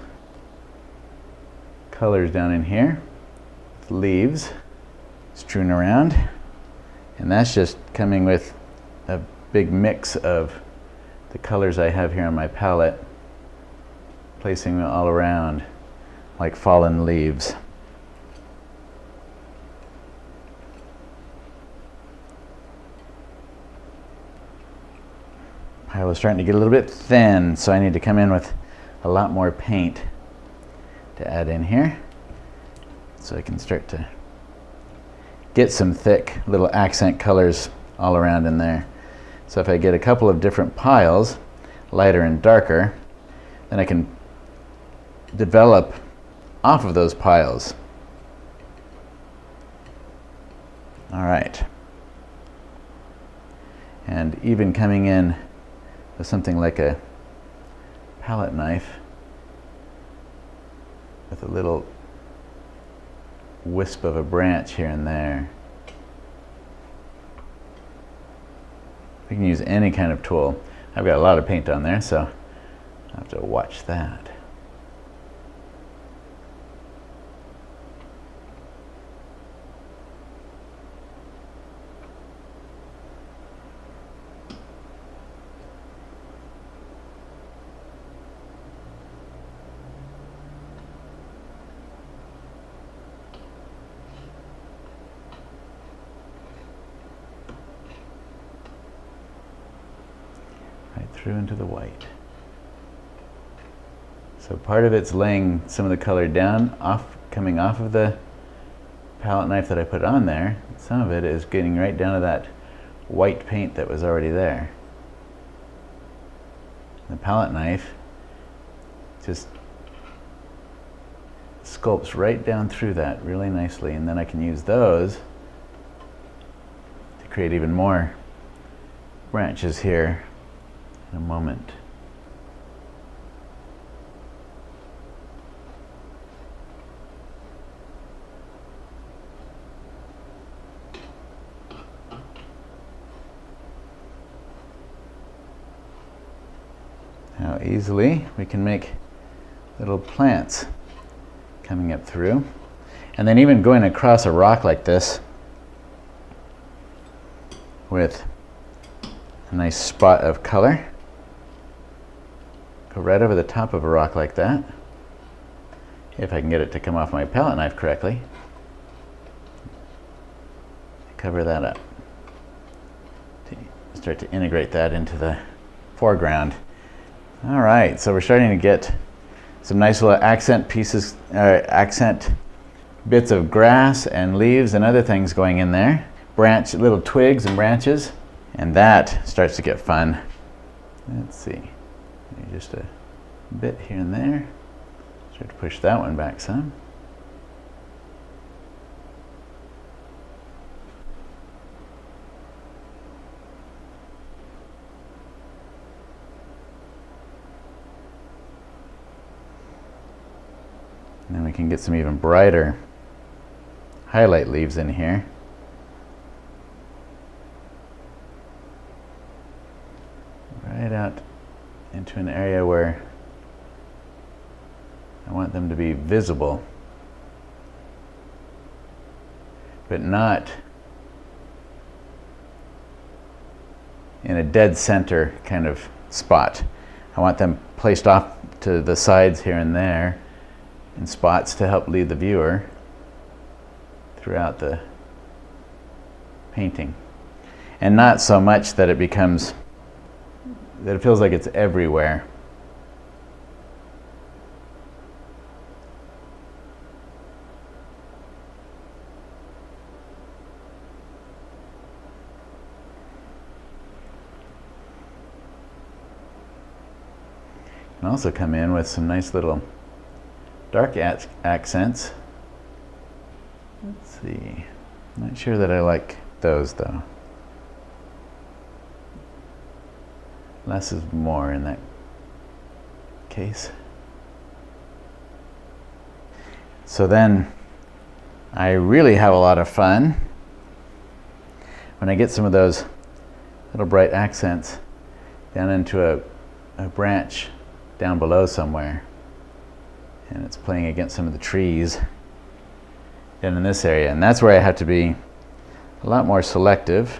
colors down in here. Leaves strewn around, and that's just coming with a big mix of the colors I have here on my palette, placing them all around like fallen leaves. Pile is starting to get a little bit thin, so I need to come in with a lot more paint to add in here, so I can start to get some thick little accent colors all around in there. So if I get a couple of different piles, lighter and darker, then I can develop off of those piles. All right. And even coming in with something like a palette knife with a little wisp of a branch here and there. I can use any kind of tool. I've got a lot of paint on there, so I have to watch that. Through into the white. So part of it's laying some of the color down, coming off of the palette knife that I put on there. Some of it is getting right down to that white paint that was already there. The palette knife just sculpts right down through that really nicely, and then I can use those to create even more branches here in a moment. How easily we can make little plants coming up through. And then even going across a rock like this with a nice spot of color. Go right over the top of a rock like that, if I can get it to come off my palette knife correctly. Cover that up. Start to integrate that into the foreground. All right, so we're starting to get some nice little accent pieces, accent bits of grass and leaves and other things going in there. Little twigs and branches, and that starts to get fun. Let's see, maybe just a bit here and there. Start to push that one back some. And then we can get some even brighter highlight leaves in here. Right out into an area where I want them to be visible, but not in a dead center kind of spot. I want them placed off to the sides here and there in spots to help lead the viewer throughout the painting. And not so much that it becomes, that it feels like it's everywhere. And also come in with some nice little dark accents. Let's see. I'm not sure that I like those though. Less is more in that case. So then I really have a lot of fun when I get some of those little bright accents down into a branch down below somewhere, and it's playing against some of the trees down in this area, and that's where I have to be a lot more selective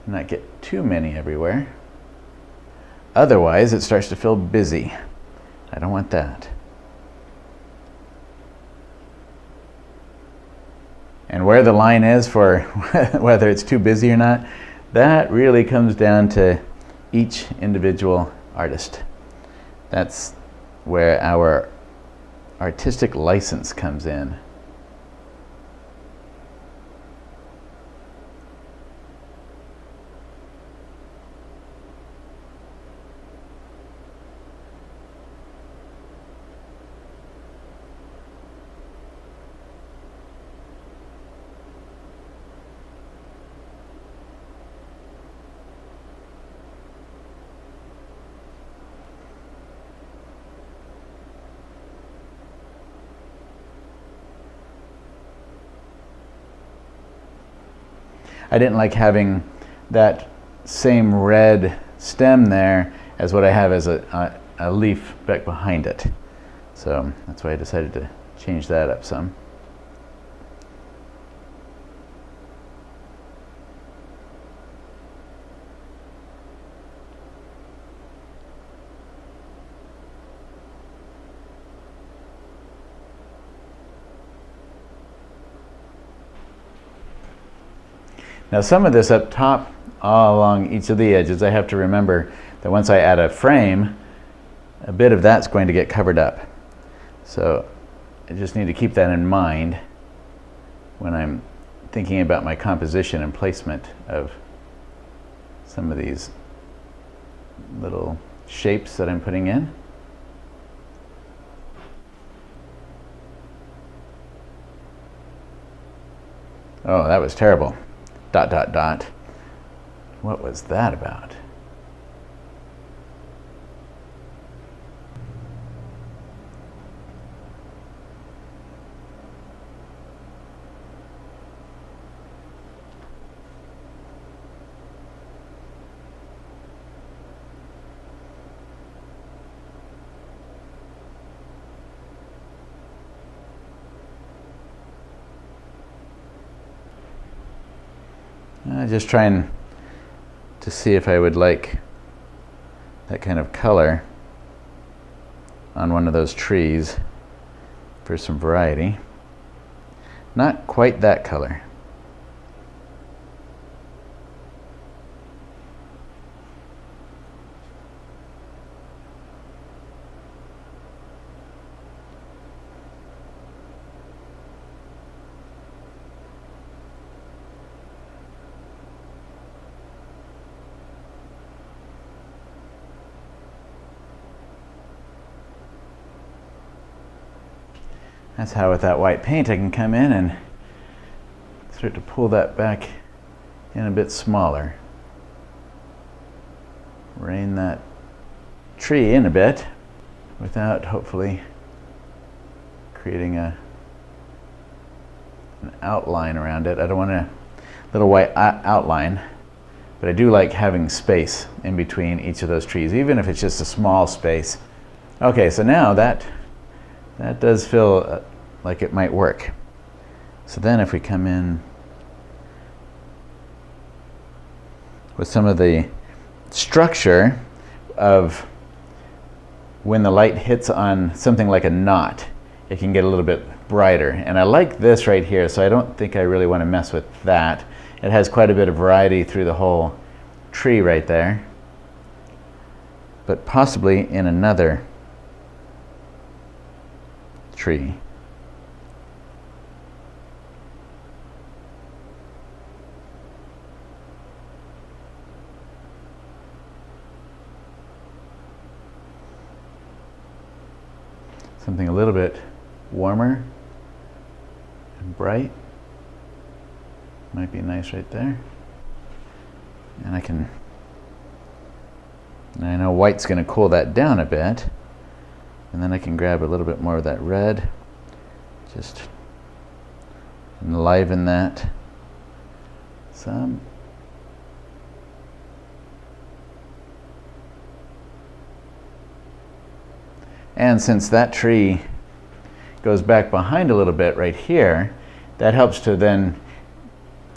and not get too many everywhere. Otherwise it starts to feel busy. I don't want that. And where the line is for whether it's too busy or not, that really comes down to each individual artist. That's where our artistic license comes in. I didn't like having that same red stem there as what I have as a leaf back behind it. So that's why I decided to change that up some. Now some of this up top, all along each of the edges, I have to remember that once I add a frame, a bit of that's going to get covered up. So I just need to keep that in mind when I'm thinking about my composition and placement of some of these little shapes that I'm putting in. Oh, that was terrible. ... What was that about? Just trying to see if I would like that kind of color on one of those trees for some variety. Not quite that color. That's how with that white paint I can come in and start to pull that back in a bit smaller. Rein that tree in a bit without hopefully creating an outline around it. I don't want a little white outline, but I do like having space in between each of those trees, even if it's just a small space. Okay, so now that does feel like it might work. So then if we come in with some of the structure of when the light hits on something like a knot, it can get a little bit brighter. And I like this right here, so I don't think I really want to mess with that. It has quite a bit of variety through the whole tree right there. But possibly in another tree. Something a little bit warmer and bright. Might be nice right there. And I know white's going to cool that down a bit. And then I can grab a little bit more of that red. Just enliven that some. And since that tree goes back behind a little bit right here, that helps to then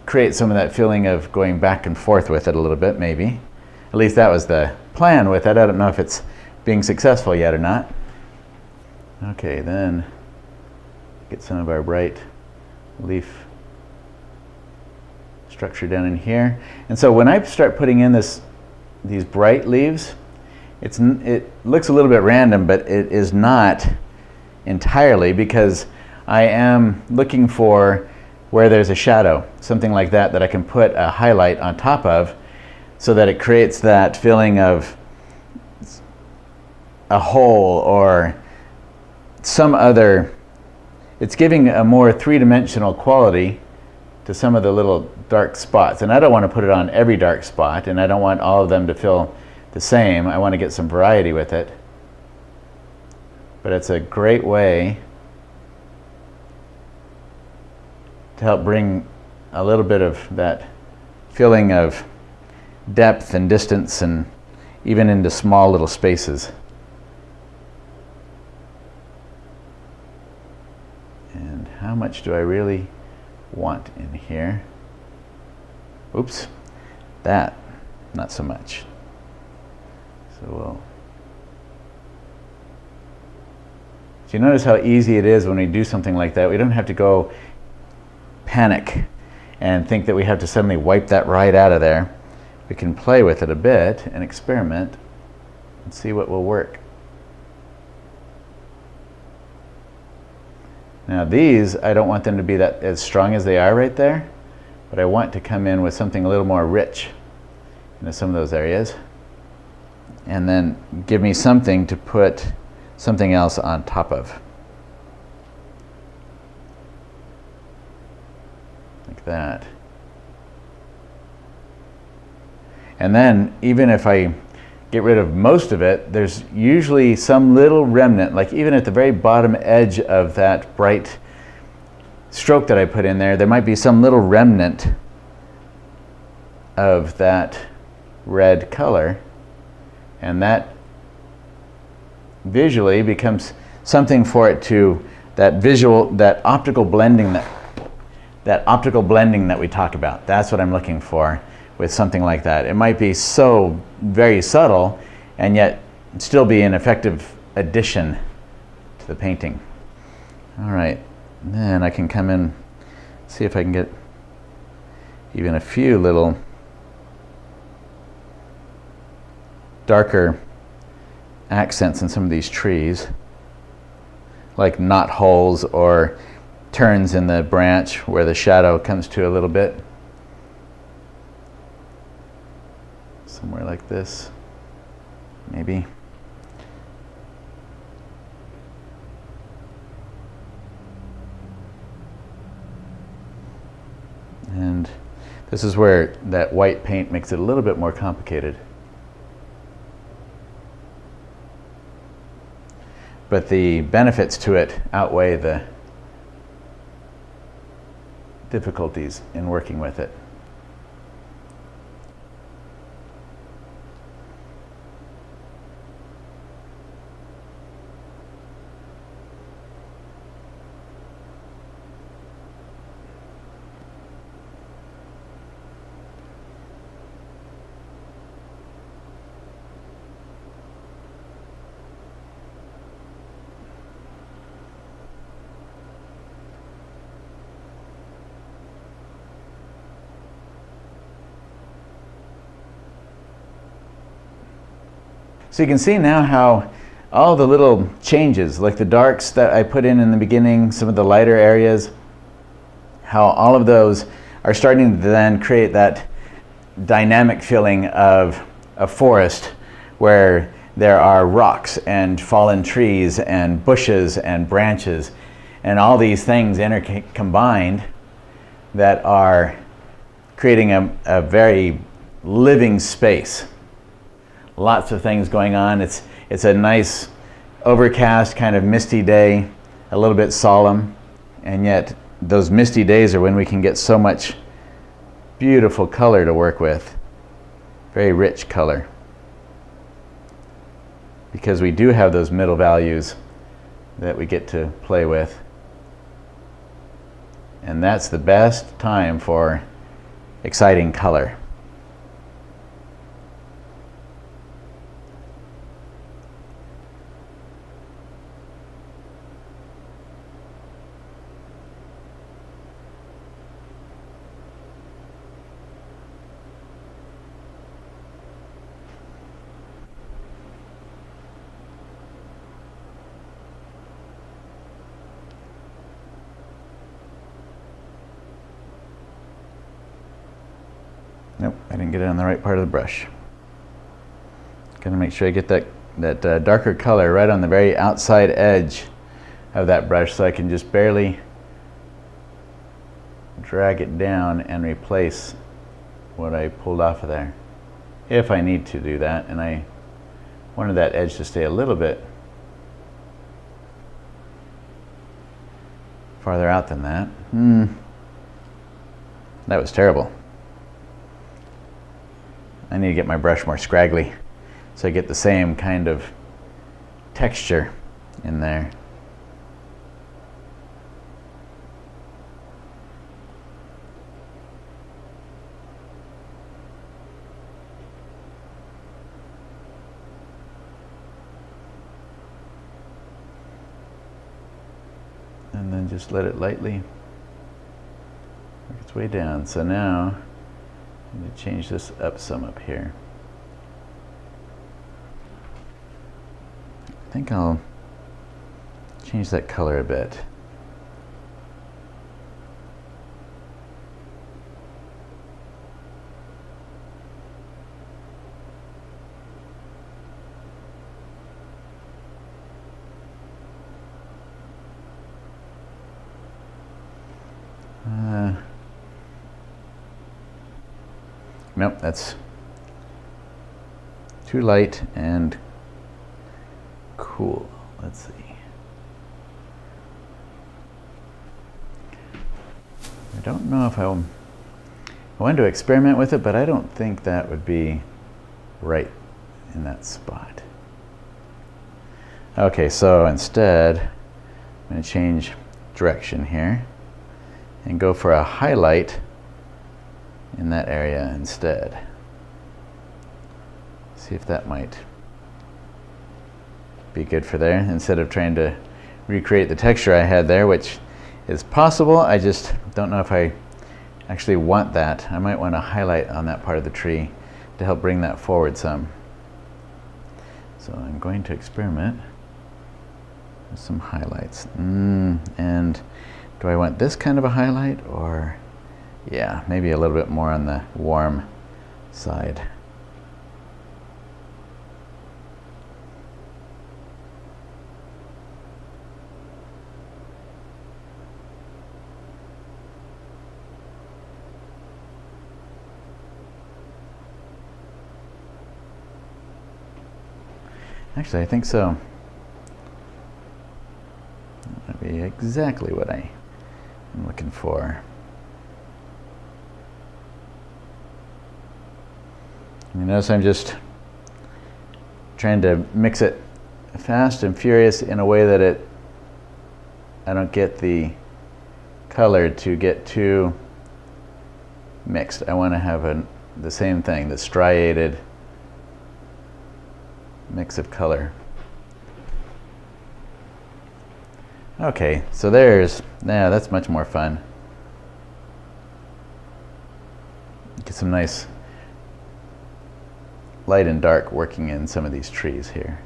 create some of that feeling of going back and forth with it a little bit, maybe. At least that was the plan with it. I don't know if it's being successful yet or not. Okay, then get some of our bright leaf structure down in here. And so when I start putting in these bright leaves, it looks a little bit random, but it is not entirely, because I am looking for where there's a shadow, something like that I can put a highlight on top of, so that it creates that feeling of a hole or some other. It's giving a more three-dimensional quality to some of the little dark spots. And I don't want to put it on every dark spot, and I don't want all of them to feel the same. I want to get some variety with it. But it's a great way to help bring a little bit of that feeling of depth and distance, and even into small little spaces. And how much do I really want in here? Oops, that, not so much. So you notice how easy it is when we do something like that. We don't have to go panic and think that we have to suddenly wipe that right out of there. We can play with it a bit and experiment and see what will work. Now these, I don't want them to be that as strong as they are right there, but I want to come in with something a little more rich into some of those areas, and then give me something to put something else on top of. Like that. And then, even if I get rid of most of it, there's usually some little remnant, like even at the very bottom edge of that bright stroke that I put in there, there might be some little remnant of that red color, and that visually becomes something for it to, that optical blending that we talk about. That's what I'm looking for with something like that. It might be so very subtle and yet still be an effective addition to the painting. All right, then I can come in, see if I can get even a few little darker accents in some of these trees, like knot holes or turns in the branch where the shadow comes to a little bit. Somewhere like this, maybe. This is where that white paint makes it a little bit more complicated. But the benefits to it outweigh the difficulties in working with it. So you can see now how all the little changes, like the darks that I put in the beginning, some of the lighter areas, how all of those are starting to then create that dynamic feeling of a forest where there are rocks and fallen trees and bushes and branches and all these things combined that are creating a very living space. Lots of things going on. It's a nice overcast, kind of misty day, a little bit solemn, and yet those misty days are when we can get so much beautiful color to work with. Very rich color. Because we do have those middle values that we get to play with. And that's the best time for exciting color. Nope, I didn't get it on the right part of the brush. Gotta make sure I get that darker color right on the very outside edge of that brush so I can just barely drag it down and replace what I pulled off of there. If I need to do that, and I wanted that edge to stay a little bit farther out than that. That was terrible. I need to get my brush more scraggly so I get the same kind of texture in there. And then just let it lightly work its way down. So now I'm going to change this up some up here. I think I'll change that color a bit. Nope, that's too light and cool. Let's see. I don't know if I wanted to experiment with it, but I don't think that would be right in that spot. Okay, so instead, I'm going to change direction here and go for a highlight in that area instead. See if that might be good for there, instead of trying to recreate the texture I had there, which is possible. I just don't know if I actually want that. I might want to highlight on that part of the tree to help bring that forward some. So I'm going to experiment with some highlights. And do I want this kind of a highlight, or yeah, maybe a little bit more on the warm side. Actually, I think so. That would be exactly what I'm looking for. You notice I'm just trying to mix it fast and furious in a way that I don't get the color to get too mixed. I want to have the same thing, the striated mix of color. Okay, so that's much more fun. Get some nice light and dark working in some of these trees here.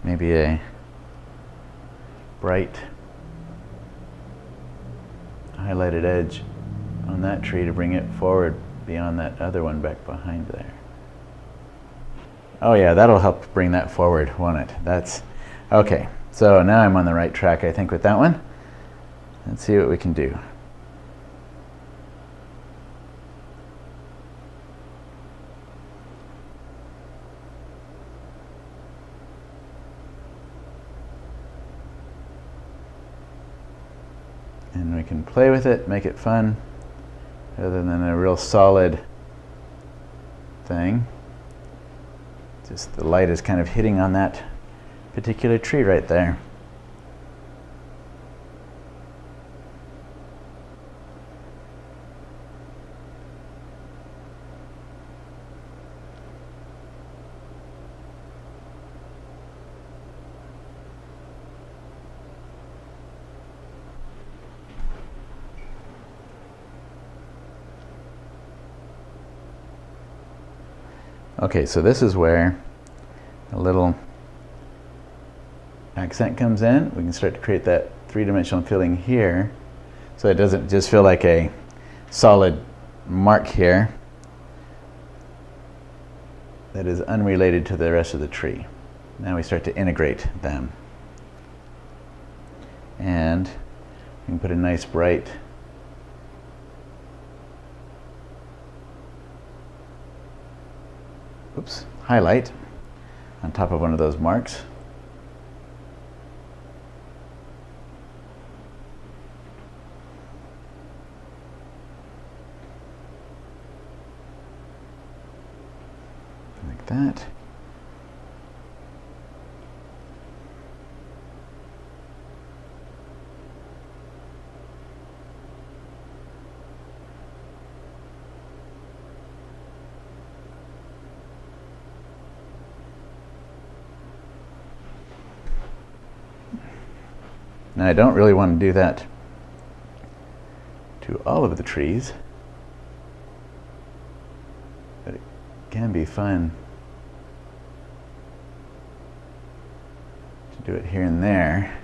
Maybe a bright highlighted edge on that tree to bring it forward beyond that other one back behind there. Oh yeah, that'll help bring that forward, won't it? That's okay. So now I'm on the right track, I think, with that one. Let's see what we can do. And we can play with it, make it fun, rather than a real solid thing. Just the light is kind of hitting on that particular tree right there. Okay, so this is where a little accent comes in. We can start to create that three-dimensional feeling here, so it doesn't just feel like a solid mark here that is unrelated to the rest of the tree. Now we start to integrate them. And we can put a nice bright highlight on top of one of those marks. Like that. Now I don't really want to do that to all of the trees, but it can be fun to do it here and there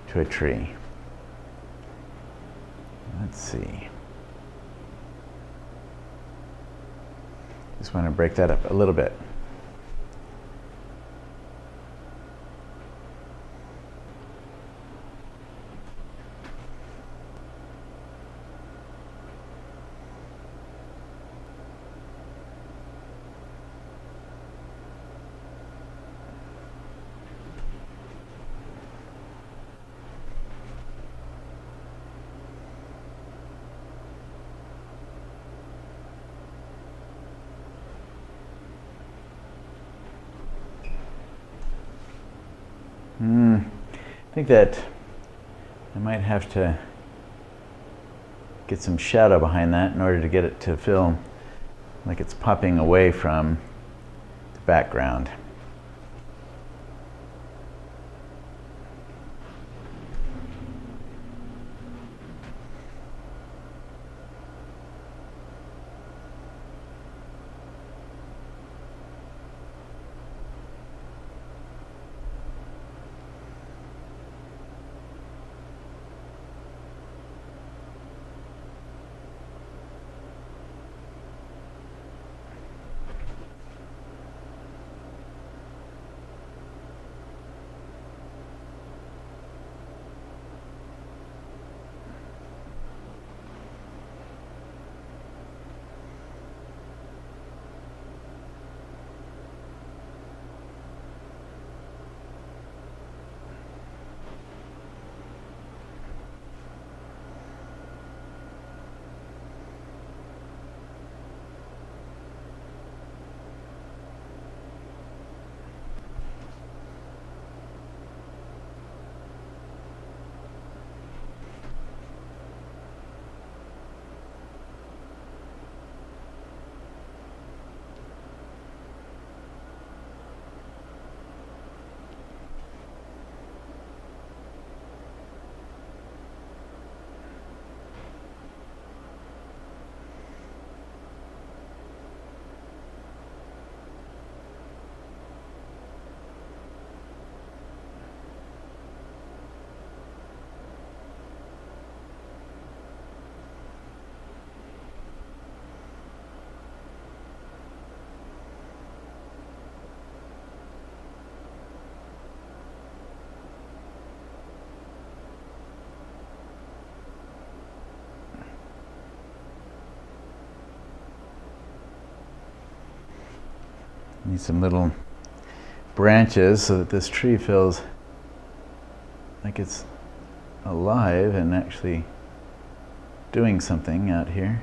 to a tree. Let's see. Just want to break that up a little bit. I think that I might have to get some shadow behind that in order to get it to feel like it's popping away from the background. Need some little branches so that this tree feels like it's alive and actually doing something out here.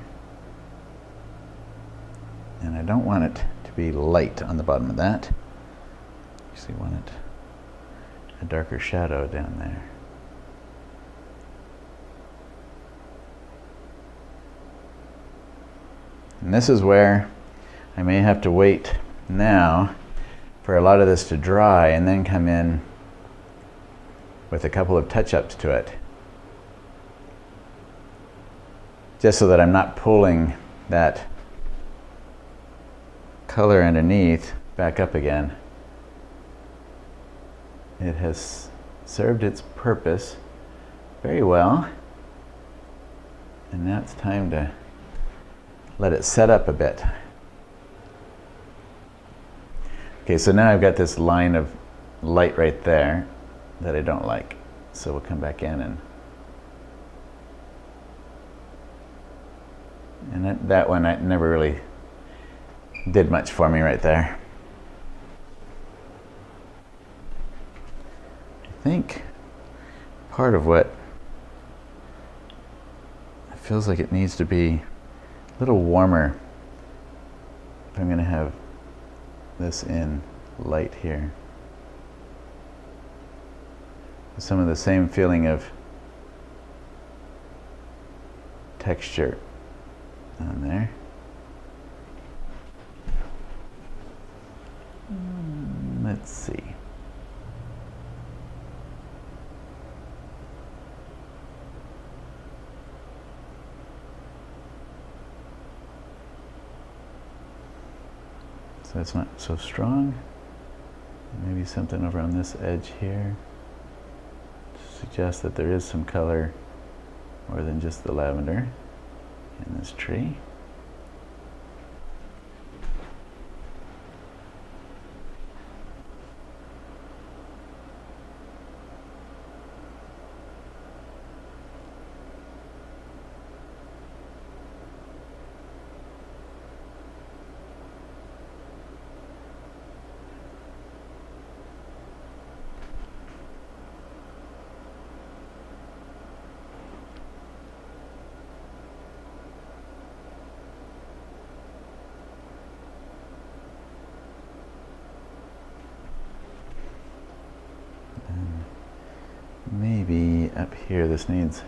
And I don't want it to be light on the bottom of that. Actually want it a darker shadow down there. And this is where I may have to wait now for a lot of this to dry and then come in with a couple of touch-ups to it. Just so that I'm not pulling that color underneath back up again. It has served its purpose very well. And now it's time to let it set up a bit. Okay, so now I've got this line of light right there that I don't like. So we'll come back in and that one I never really did much for me right there. I think part of what it feels like it needs to be a little warmer if I'm going to have this in light here. Some of the same feeling of texture on there. Let's see. So it's not so strong. Maybe something over on this edge here to suggest that there is some color more than just the lavender in this tree. Maybe up here this needs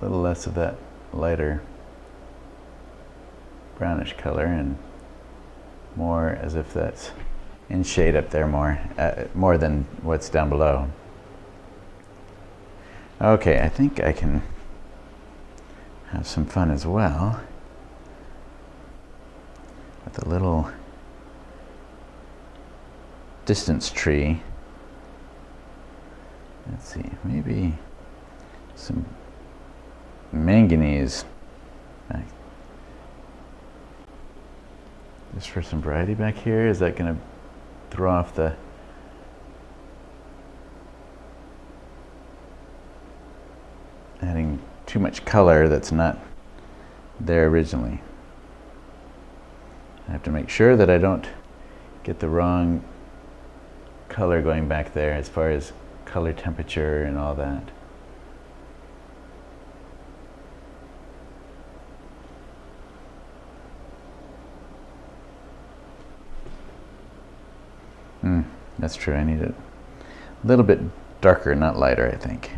a little less of that lighter brownish color and more as if that's in shade up there more than what's down below. Okay, I think I can have some fun as well with a little distance tree. Let's see, maybe some manganese back. Just for some variety back here. Is that going to throw off the adding too much color that's not there originally? I have to make sure that I don't get the wrong color going back there as far as color temperature and all that. That's true. I need it a little bit darker, not lighter, I think.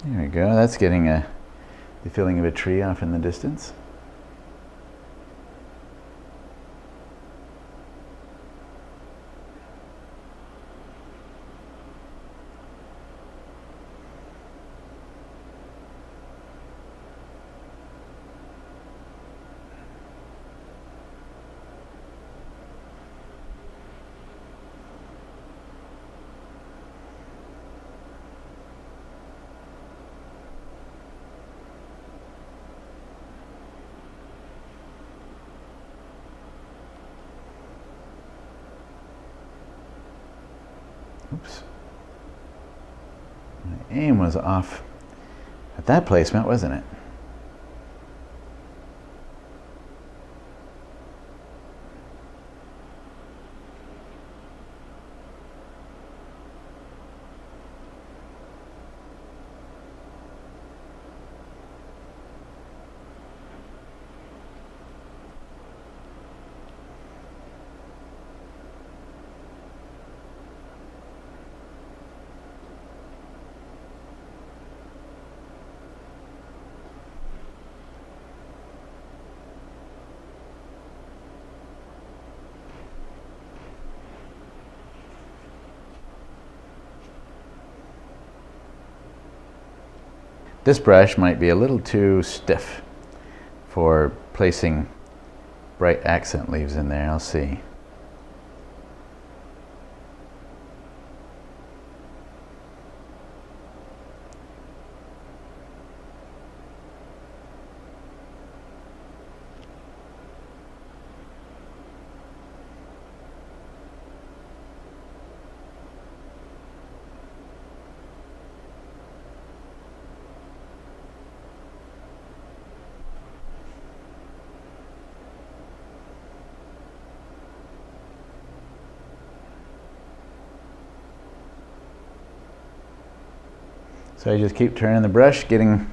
There we go. That's getting the feeling of a tree off in the distance. Oops. My aim was off at that placement, wasn't it? This brush might be a little too stiff for placing bright accent leaves in there. I'll see. So I just keep turning the brush, getting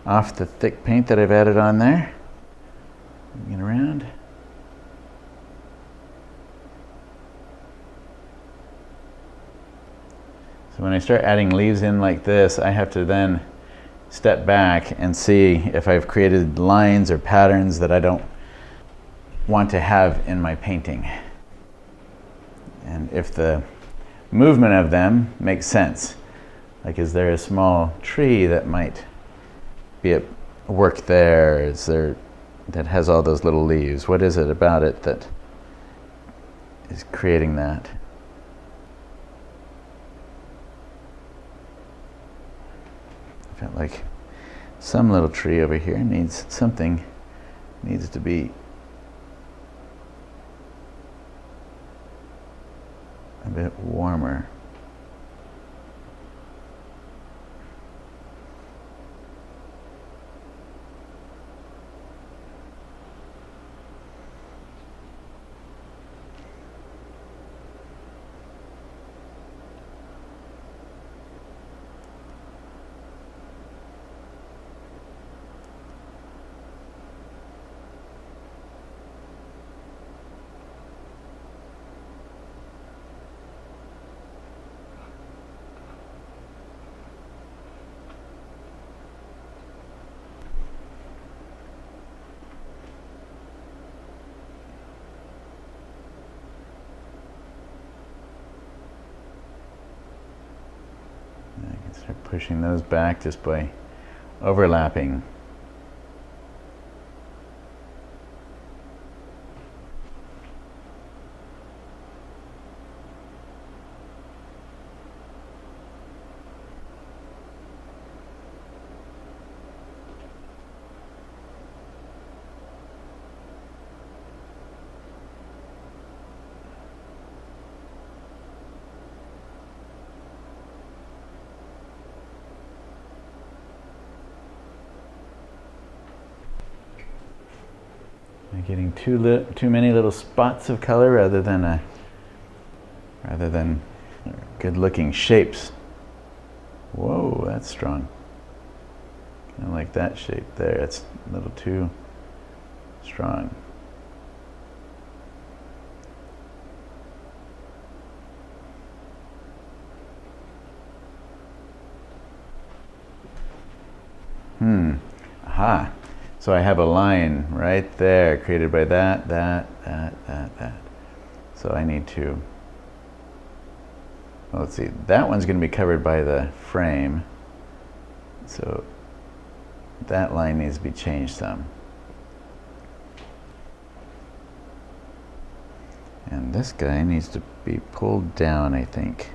off the thick paint that I've added on there. Moving it around. So when I start adding leaves in like this, I have to then step back and see if I've created lines or patterns that I don't want to have in my painting. And if the movement of them makes sense. Like, is there a small tree that might be at work there? Is there that has all those little leaves? What is it about it that is creating that? I felt like some little tree over here needs to be a bit warmer. Start pushing those back just by overlapping. Getting too many little spots of color rather than good-looking shapes. Whoa, that's strong. I like that shape there. It's a little too strong. Aha. So I have a line right there created by that. So I need to, well, let's see, that one's going to be covered by the frame. So that line needs to be changed some. And this guy needs to be pulled down, I think.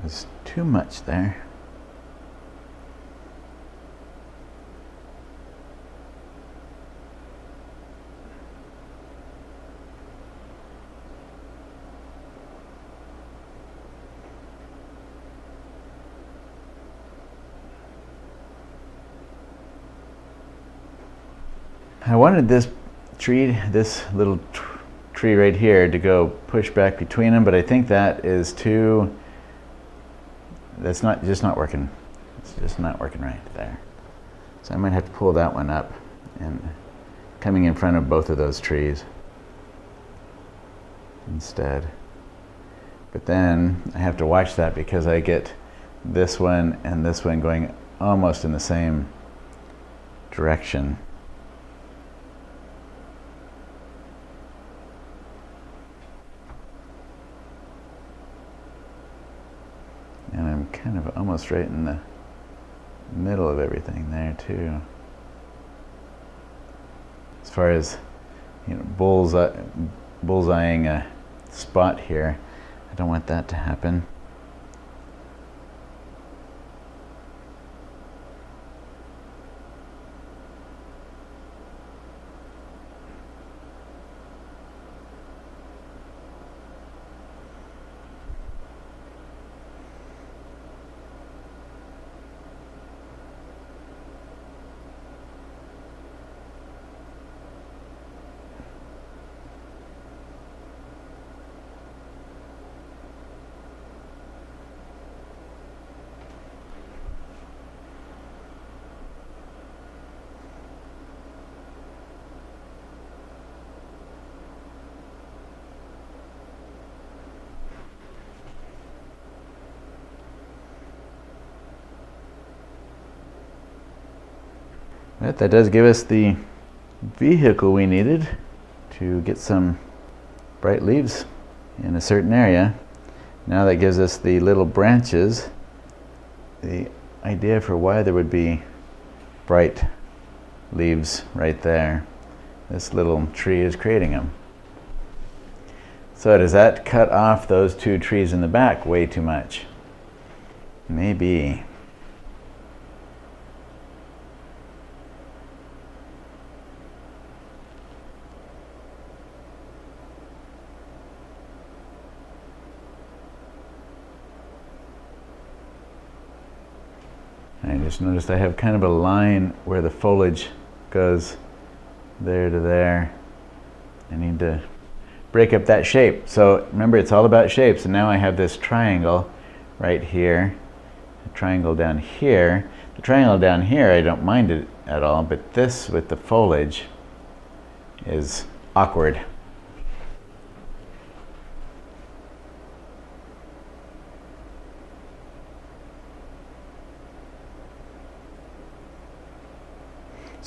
There's too much there. I wanted this tree, this little tree right here, to go push back between them, but I think that is too, that's not working. It's just not working right there. So I might have to pull that one up and coming in front of both of those trees instead. But then I have to watch that because I get this one and this one going almost in the same direction. And I'm kind of almost right in the middle of everything there too. As far as, you know, bullseyeing a spot here, I don't want that to happen. But that does give us the vehicle we needed to get some bright leaves in a certain area. Now that gives us the little branches, the idea for why there would be bright leaves right there. This little tree is creating them. So does that cut off those two trees in the back way too much? Maybe. I just noticed I have kind of a line where the foliage goes there to there. I need to break up that shape. So remember, it's all about shapes. And now I have this triangle right here, a triangle down here. The triangle down here, I don't mind it at all, but this with the foliage is awkward.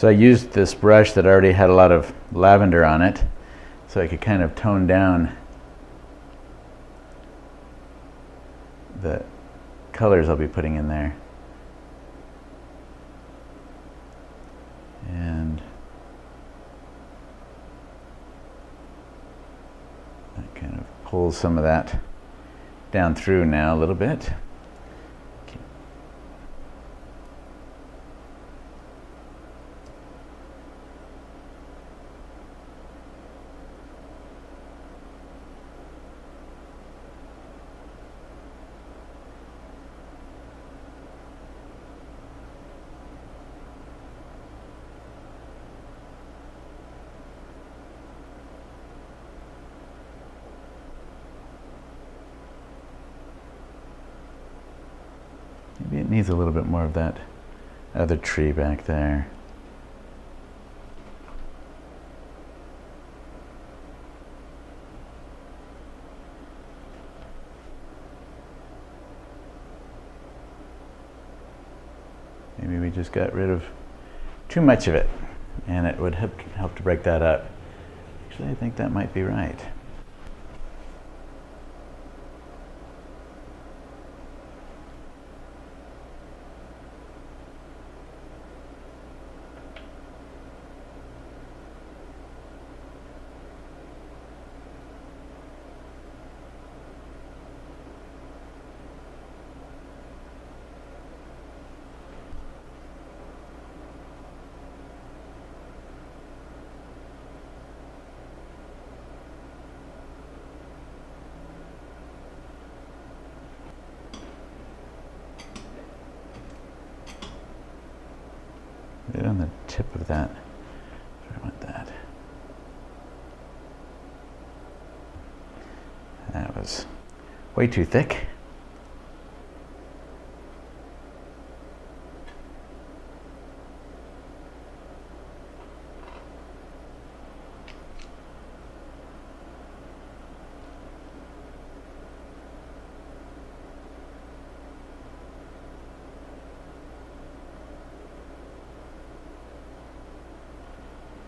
So I used this brush that already had a lot of lavender on it, so I could kind of tone down the colors I'll be putting in there. And that kind of pulls some of that down through now a little bit. Maybe it needs a little bit more of that other tree back there. Maybe we just got rid of too much of it, and it would help to break that up. Actually, I think that might be right. Right on the tip of that. Sorry about that. That was way too thick.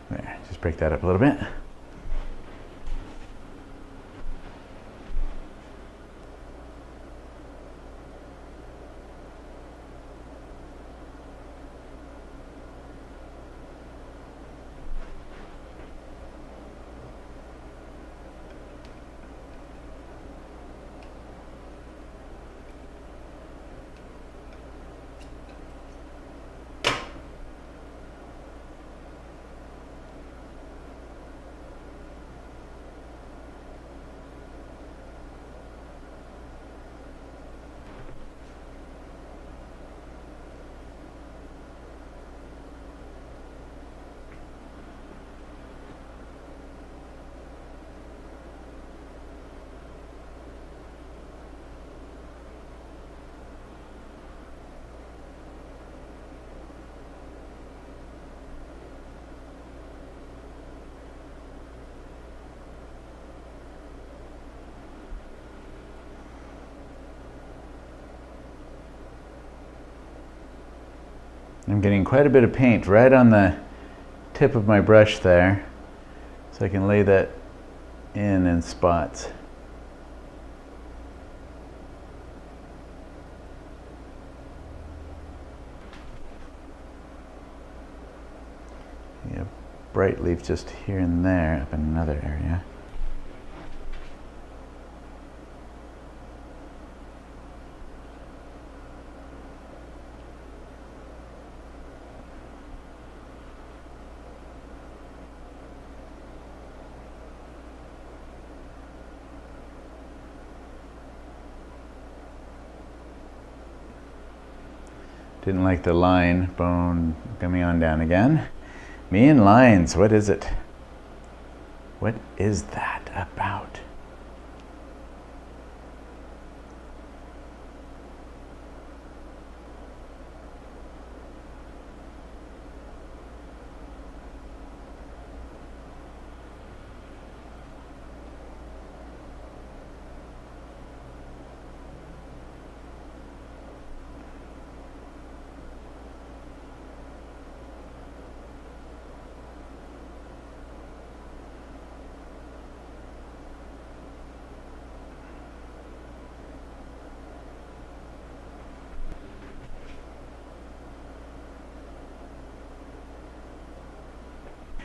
There, just break that up a little bit. I'm getting quite a bit of paint right on the tip of my brush there, so I can lay that in spots. Yeah, bright leaf just here and there up in another area. Didn't like the line bone coming on down again. Me and lines, what is it? What is that about?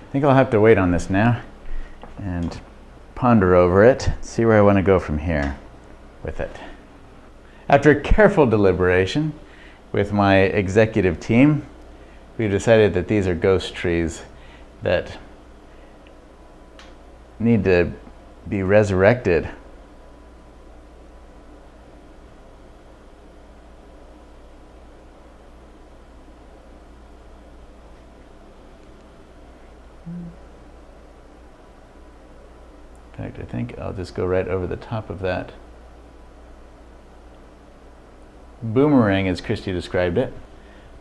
I think I'll have to wait on this now and ponder over it, see where I want to go from here with it. After careful deliberation with my executive team, we've decided that these are ghost trees that need to be resurrected. In fact, I think I'll just go right over the top of that. Boomerang, as Christy described it,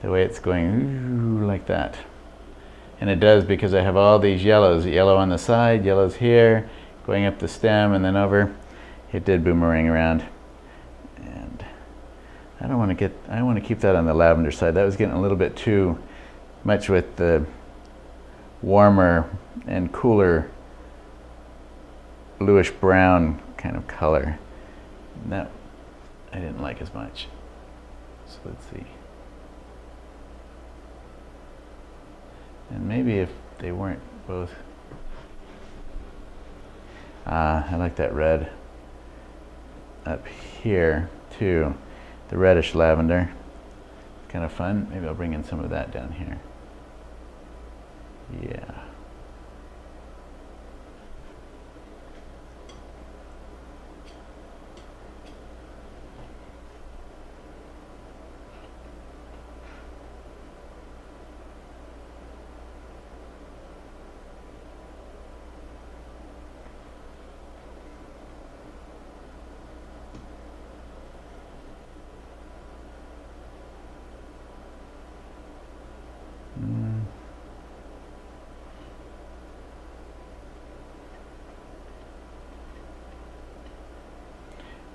the way it's going like that. And it does because I have all these yellows, yellow on the side, yellows here, going up the stem and then over. It did boomerang around. And I want to keep that on the lavender side. That was getting a little bit too much with the warmer and cooler bluish brown kind of color. And that I didn't like as much. So let's see. And maybe if they weren't both. I like that red up here too. The reddish lavender. Kind of fun. Maybe I'll bring in some of that down here. Yeah.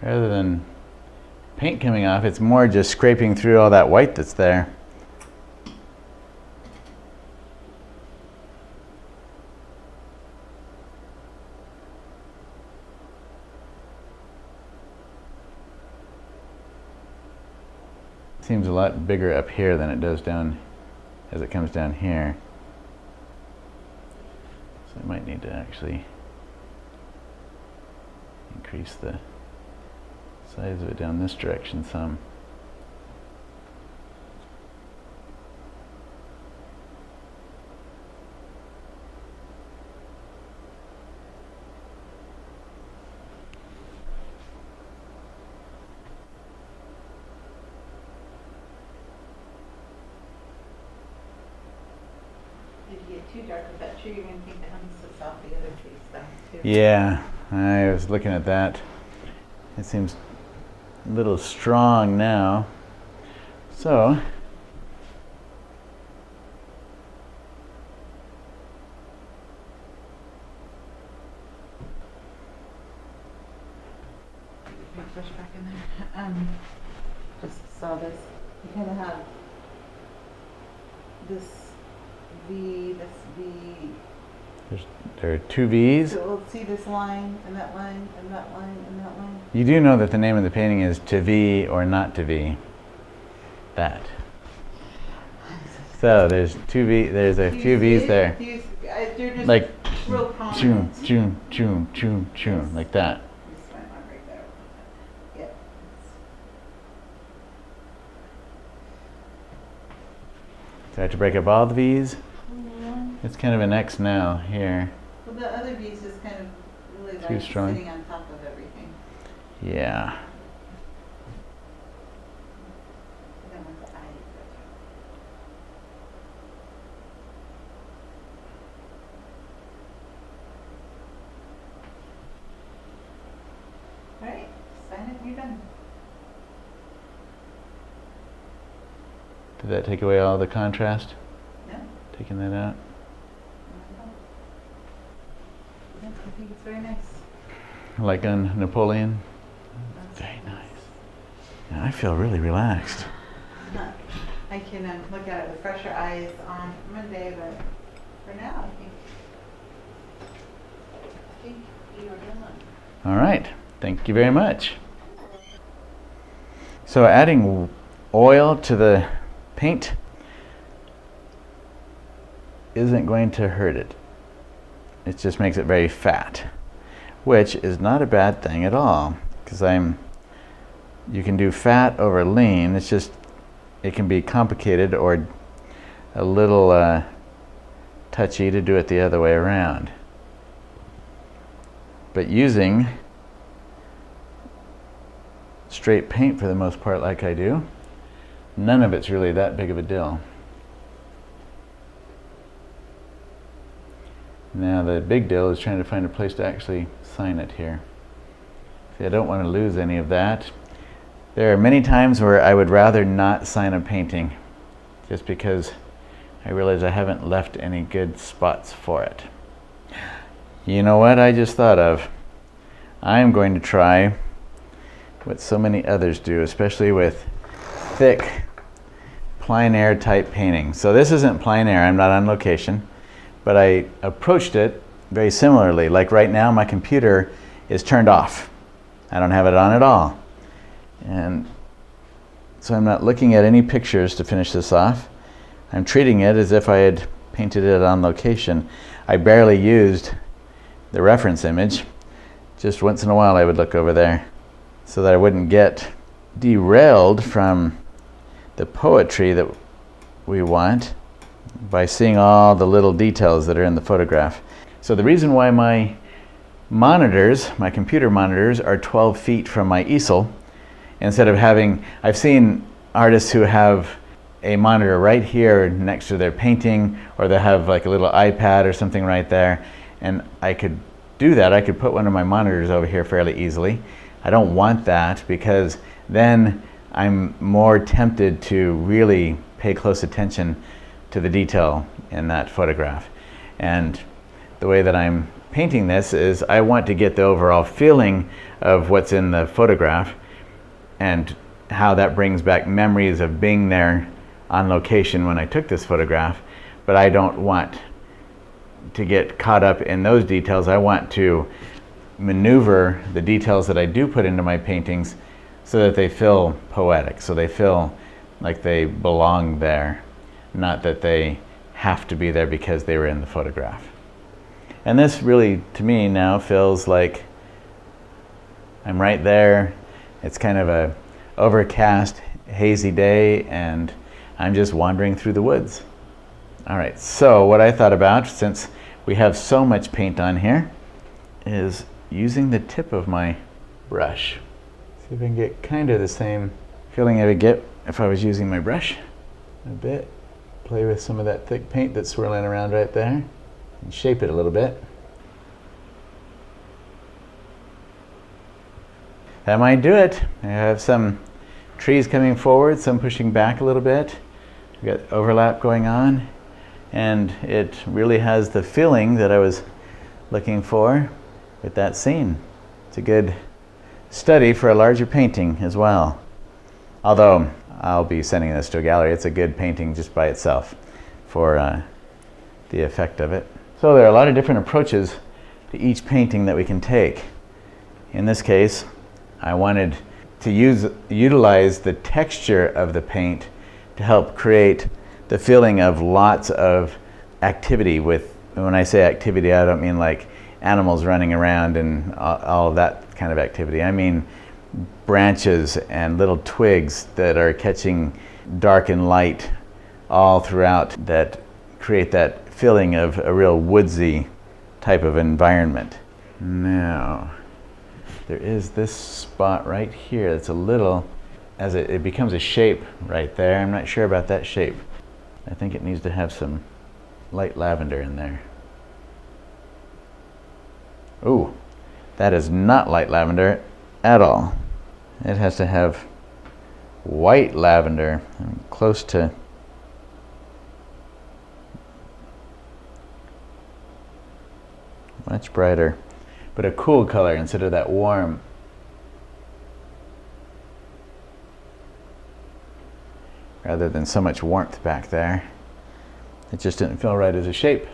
Rather than paint coming off, it's more just scraping through all that white that's there. Seems a lot bigger up here than it does down as it comes down here. So I might need to actually increase the size of it down this direction some. If you get too dark with that tree, you're going to think that emphasis off the other tree stuff too. Yeah, I was looking at that. It seems a little strong now. So Brush back in there. Just saw this. You kind of have this V, this V. there are two V's. So we'll see this line, and that line, and that line, and that line. You do know that the name of the painting is To V or Not To V. That. So there's two V. There's a few V's there. They're just like real prominent. choom, like that. This one right there. Yep. Do I have to break up all the V's? It's kind of an X now here. Well, the other V's is kind of really Too like strong. sitting on top of everything. Yeah. I don't want the eye. All right, sign it, you're done. Did that take away all the contrast? No? Taking that out? Yeah, I think it's very nice. Like on Napoleon? That's Very nice. Yeah, I feel really relaxed. I can look at it with fresher eyes on Monday, but for now, I think you're done. All right. Thank you very much. So adding oil to the paint isn't going to hurt it it just makes it very fat, which is not a bad thing at all, because you can do fat over lean. It's just, it can be complicated or a little touchy to do it the other way around. But using straight paint for the most part like I do, none of it's really that big of a deal. Now the big deal is trying to find a place to actually sign it here. See, I don't want to lose any of that. There are many times where I would rather not sign a painting just because I realize I haven't left any good spots for it. You know what I just thought of? I'm going to try what so many others do, especially with thick plein air type painting. So this isn't plein air, I'm not on location, but I approached it very similarly. Like right now my computer is turned off. I don't have it on at all. And so I'm not looking at any pictures to finish this off. I'm treating it as if I had painted it on location. I barely used the reference image. Just once in a while I would look over there so that I wouldn't get derailed from the poetry that we want by seeing all the little details that are in the photograph. So the reason why my monitors, my computer monitors, are 12 feet from my easel, instead of having, I've seen artists who have a monitor right here next to their painting, or they have like a little iPad or something right there, and I could do that. I could put one of my monitors over here fairly easily. I don't want that, because then I'm more tempted to really pay close attention to the detail in that photograph. And the way that I'm painting this is I want to get the overall feeling of what's in the photograph and how that brings back memories of being there on location when I took this photograph. But I don't want to get caught up in those details. I want to maneuver the details that I do put into my paintings so that they feel poetic, so they feel like they belong there, not that they have to be there because they were in the photograph. And this really, to me now, feels like I'm right there. It's kind of a overcast, hazy day, and I'm just wandering through the woods. All right, so what I thought about, since we have so much paint on here, is using the tip of my brush. See if I can get kind of the same feeling I would get if I was using my brush a bit. Play with some of that thick paint that's swirling around right there and shape it a little bit. That might do it. I have some trees coming forward, some pushing back a little bit. We've got overlap going on, and it really has the feeling that I was looking for with that scene. It's a good study for a larger painting as well. Although I'll be sending this to a gallery, it's a good painting just by itself for the effect of it. So there are a lot of different approaches to each painting that we can take. In this case, I wanted to utilize the texture of the paint to help create the feeling of lots of activity. When I say activity, I don't mean like animals running around and all of that kind of activity. I mean branches and little twigs that are catching dark and light all throughout that create that feeling of a real woodsy type of environment. Now, there is this spot right here that's a little, as it becomes a shape right there. I'm not sure about that shape. I think it needs to have some light lavender in there. Ooh, that is not light lavender at all. It has to have white lavender. I'm close to much brighter, but a cool color instead of that warm. Rather than so much warmth back there. It just didn't feel right as a shape.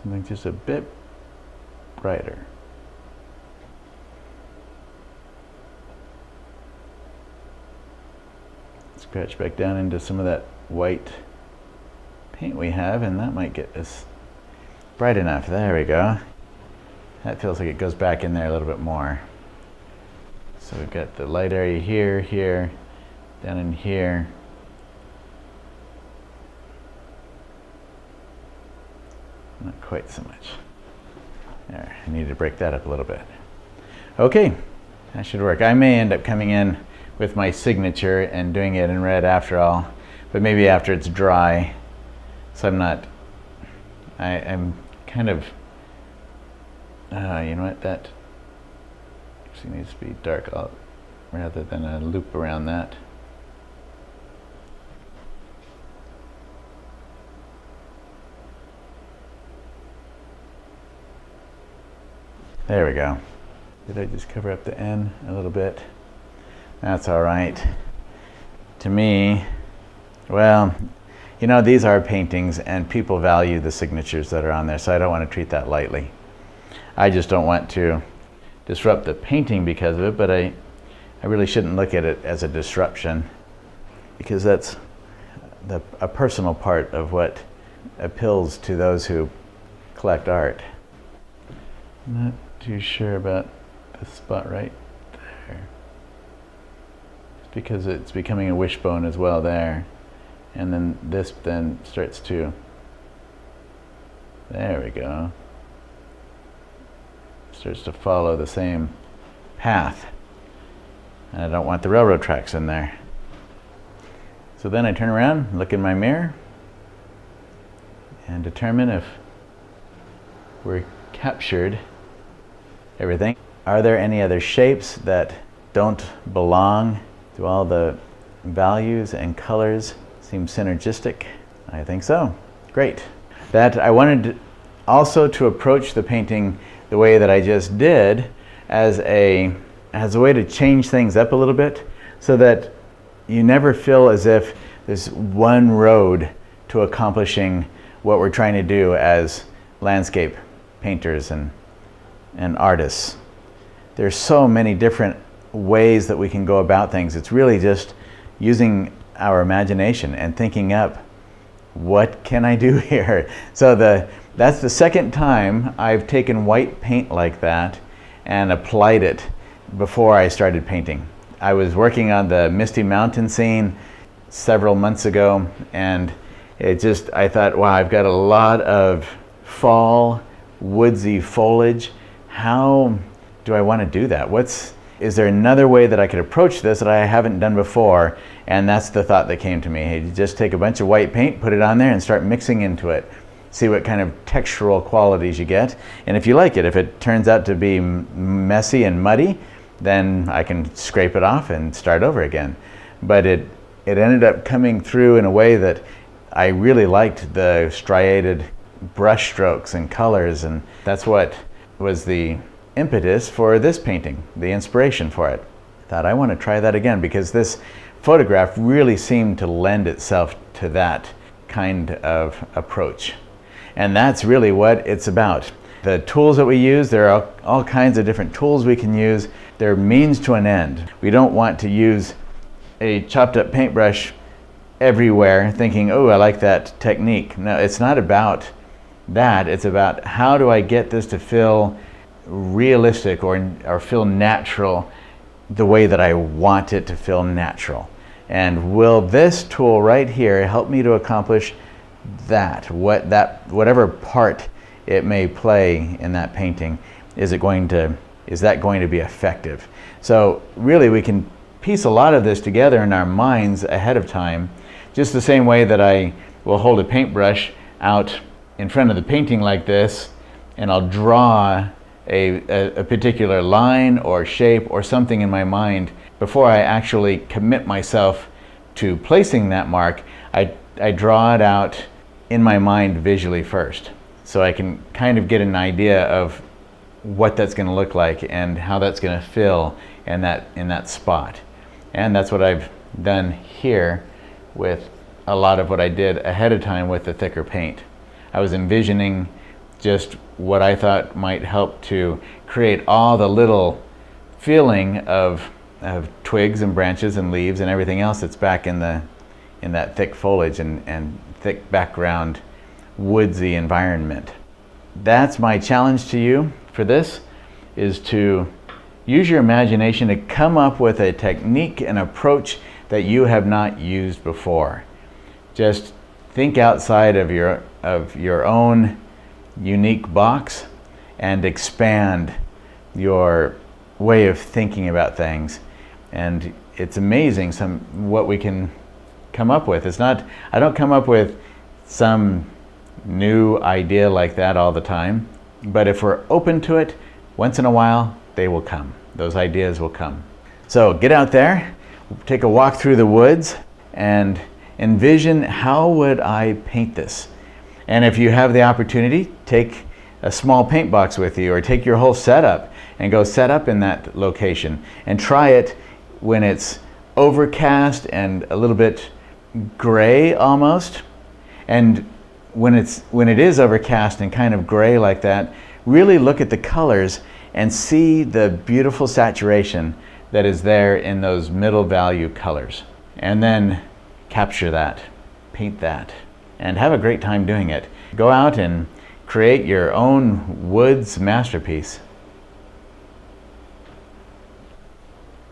something just a bit brighter. Scratch back down into some of that white paint we have, and that might get us bright enough. There we go. That feels like it goes back in there a little bit more. So we've got the light area here, here, down in here. Not quite so much. There, I need to break that up a little bit. Okay, that should work. I may end up coming in with my signature and doing it in red after all, but maybe after it's dry. So I'm kind of, you know what, that actually needs to be dark rather than a loop around that. There we go. Did I just cover up the N a little bit? That's all right. To me, well, you know, these are paintings and people value the signatures that are on there, so I don't want to treat that lightly. I just don't want to disrupt the painting because of it, but I really shouldn't look at it as a disruption, because that's a personal part of what appeals to those who collect art. I'm not too sure about this spot right there. It's because it's becoming a wishbone as well there. And then this then starts to, there we go, starts to follow the same path. And I don't want the railroad tracks in there. So then I turn around, look in my mirror, and determine if we're captured everything. Are there any other shapes that don't belong? Do all the values and colors seem synergistic? I think so. Great. That I wanted also to approach the painting the way that I just did as a way to change things up a little bit, so that you never feel as if there's one road to accomplishing what we're trying to do as landscape painters and artists. There's so many different ways that we can go about things. It's really just using our imagination and thinking up, what can I do here? So that's the second time I've taken white paint like that and applied it before I started painting. I was working on the Misty Mountain scene several months ago, and I thought, wow, I've got a lot of fall, woodsy foliage. How do I want to do that? Is there another way that I could approach this that I haven't done before? And that's the thought that came to me. Hey, you just take a bunch of white paint, put it on there, and start mixing into it. See what kind of textural qualities you get. And if you like it, if it turns out to be messy and muddy, then I can scrape it off and start over again. But it ended up coming through in a way that I really liked the striated brush strokes and colors, and that's what was the impetus for this painting, the inspiration for it. I thought, I want to try that again, because this photograph really seemed to lend itself to that kind of approach. And that's really what it's about. The tools that we use, there are all kinds of different tools we can use. They're means to an end. We don't want to use a chopped up paintbrush everywhere thinking, oh, I like that technique. No, it's not about that. It's about, how do I get this to feel realistic or feel natural the way that I want it to feel natural. And will this tool right here help me to accomplish that? Whatever part it may play in that painting, is that going to be effective? So really we can piece a lot of this together in our minds ahead of time, just the same way that I will hold a paintbrush out in front of the painting like this, and I'll draw a particular line or shape or something in my mind before I actually commit myself to placing that mark. I draw it out in my mind visually first, so I can kind of get an idea of what that's going to look like and how that's going to feel in that spot. And that's what I've done here with a lot of what I did ahead of time with the thicker paint. I was envisioning just what I thought might help to create all the little feeling of twigs and branches and leaves and everything else that's back in that thick foliage and thick background woodsy environment. That's my challenge to you for this, is to use your imagination to come up with a technique and approach that you have not used before. Just think outside of your own unique box and expand your way of thinking about things. And it's amazing what we can come up with. I don't come up with some new idea like that all the time, but if we're open to it, once in a while they will come. Those ideas will come. So get out there, take a walk through the woods, and envision, how would I paint this? And if you have the opportunity, take a small paint box with you, or take your whole setup and go set up in that location and try it when it's overcast and a little bit gray almost. And when it is overcast and kind of gray like that, really look at the colors and see the beautiful saturation that is there in those middle value colors. And then capture that, paint that, and have a great time doing it. Go out and create your own woods masterpiece.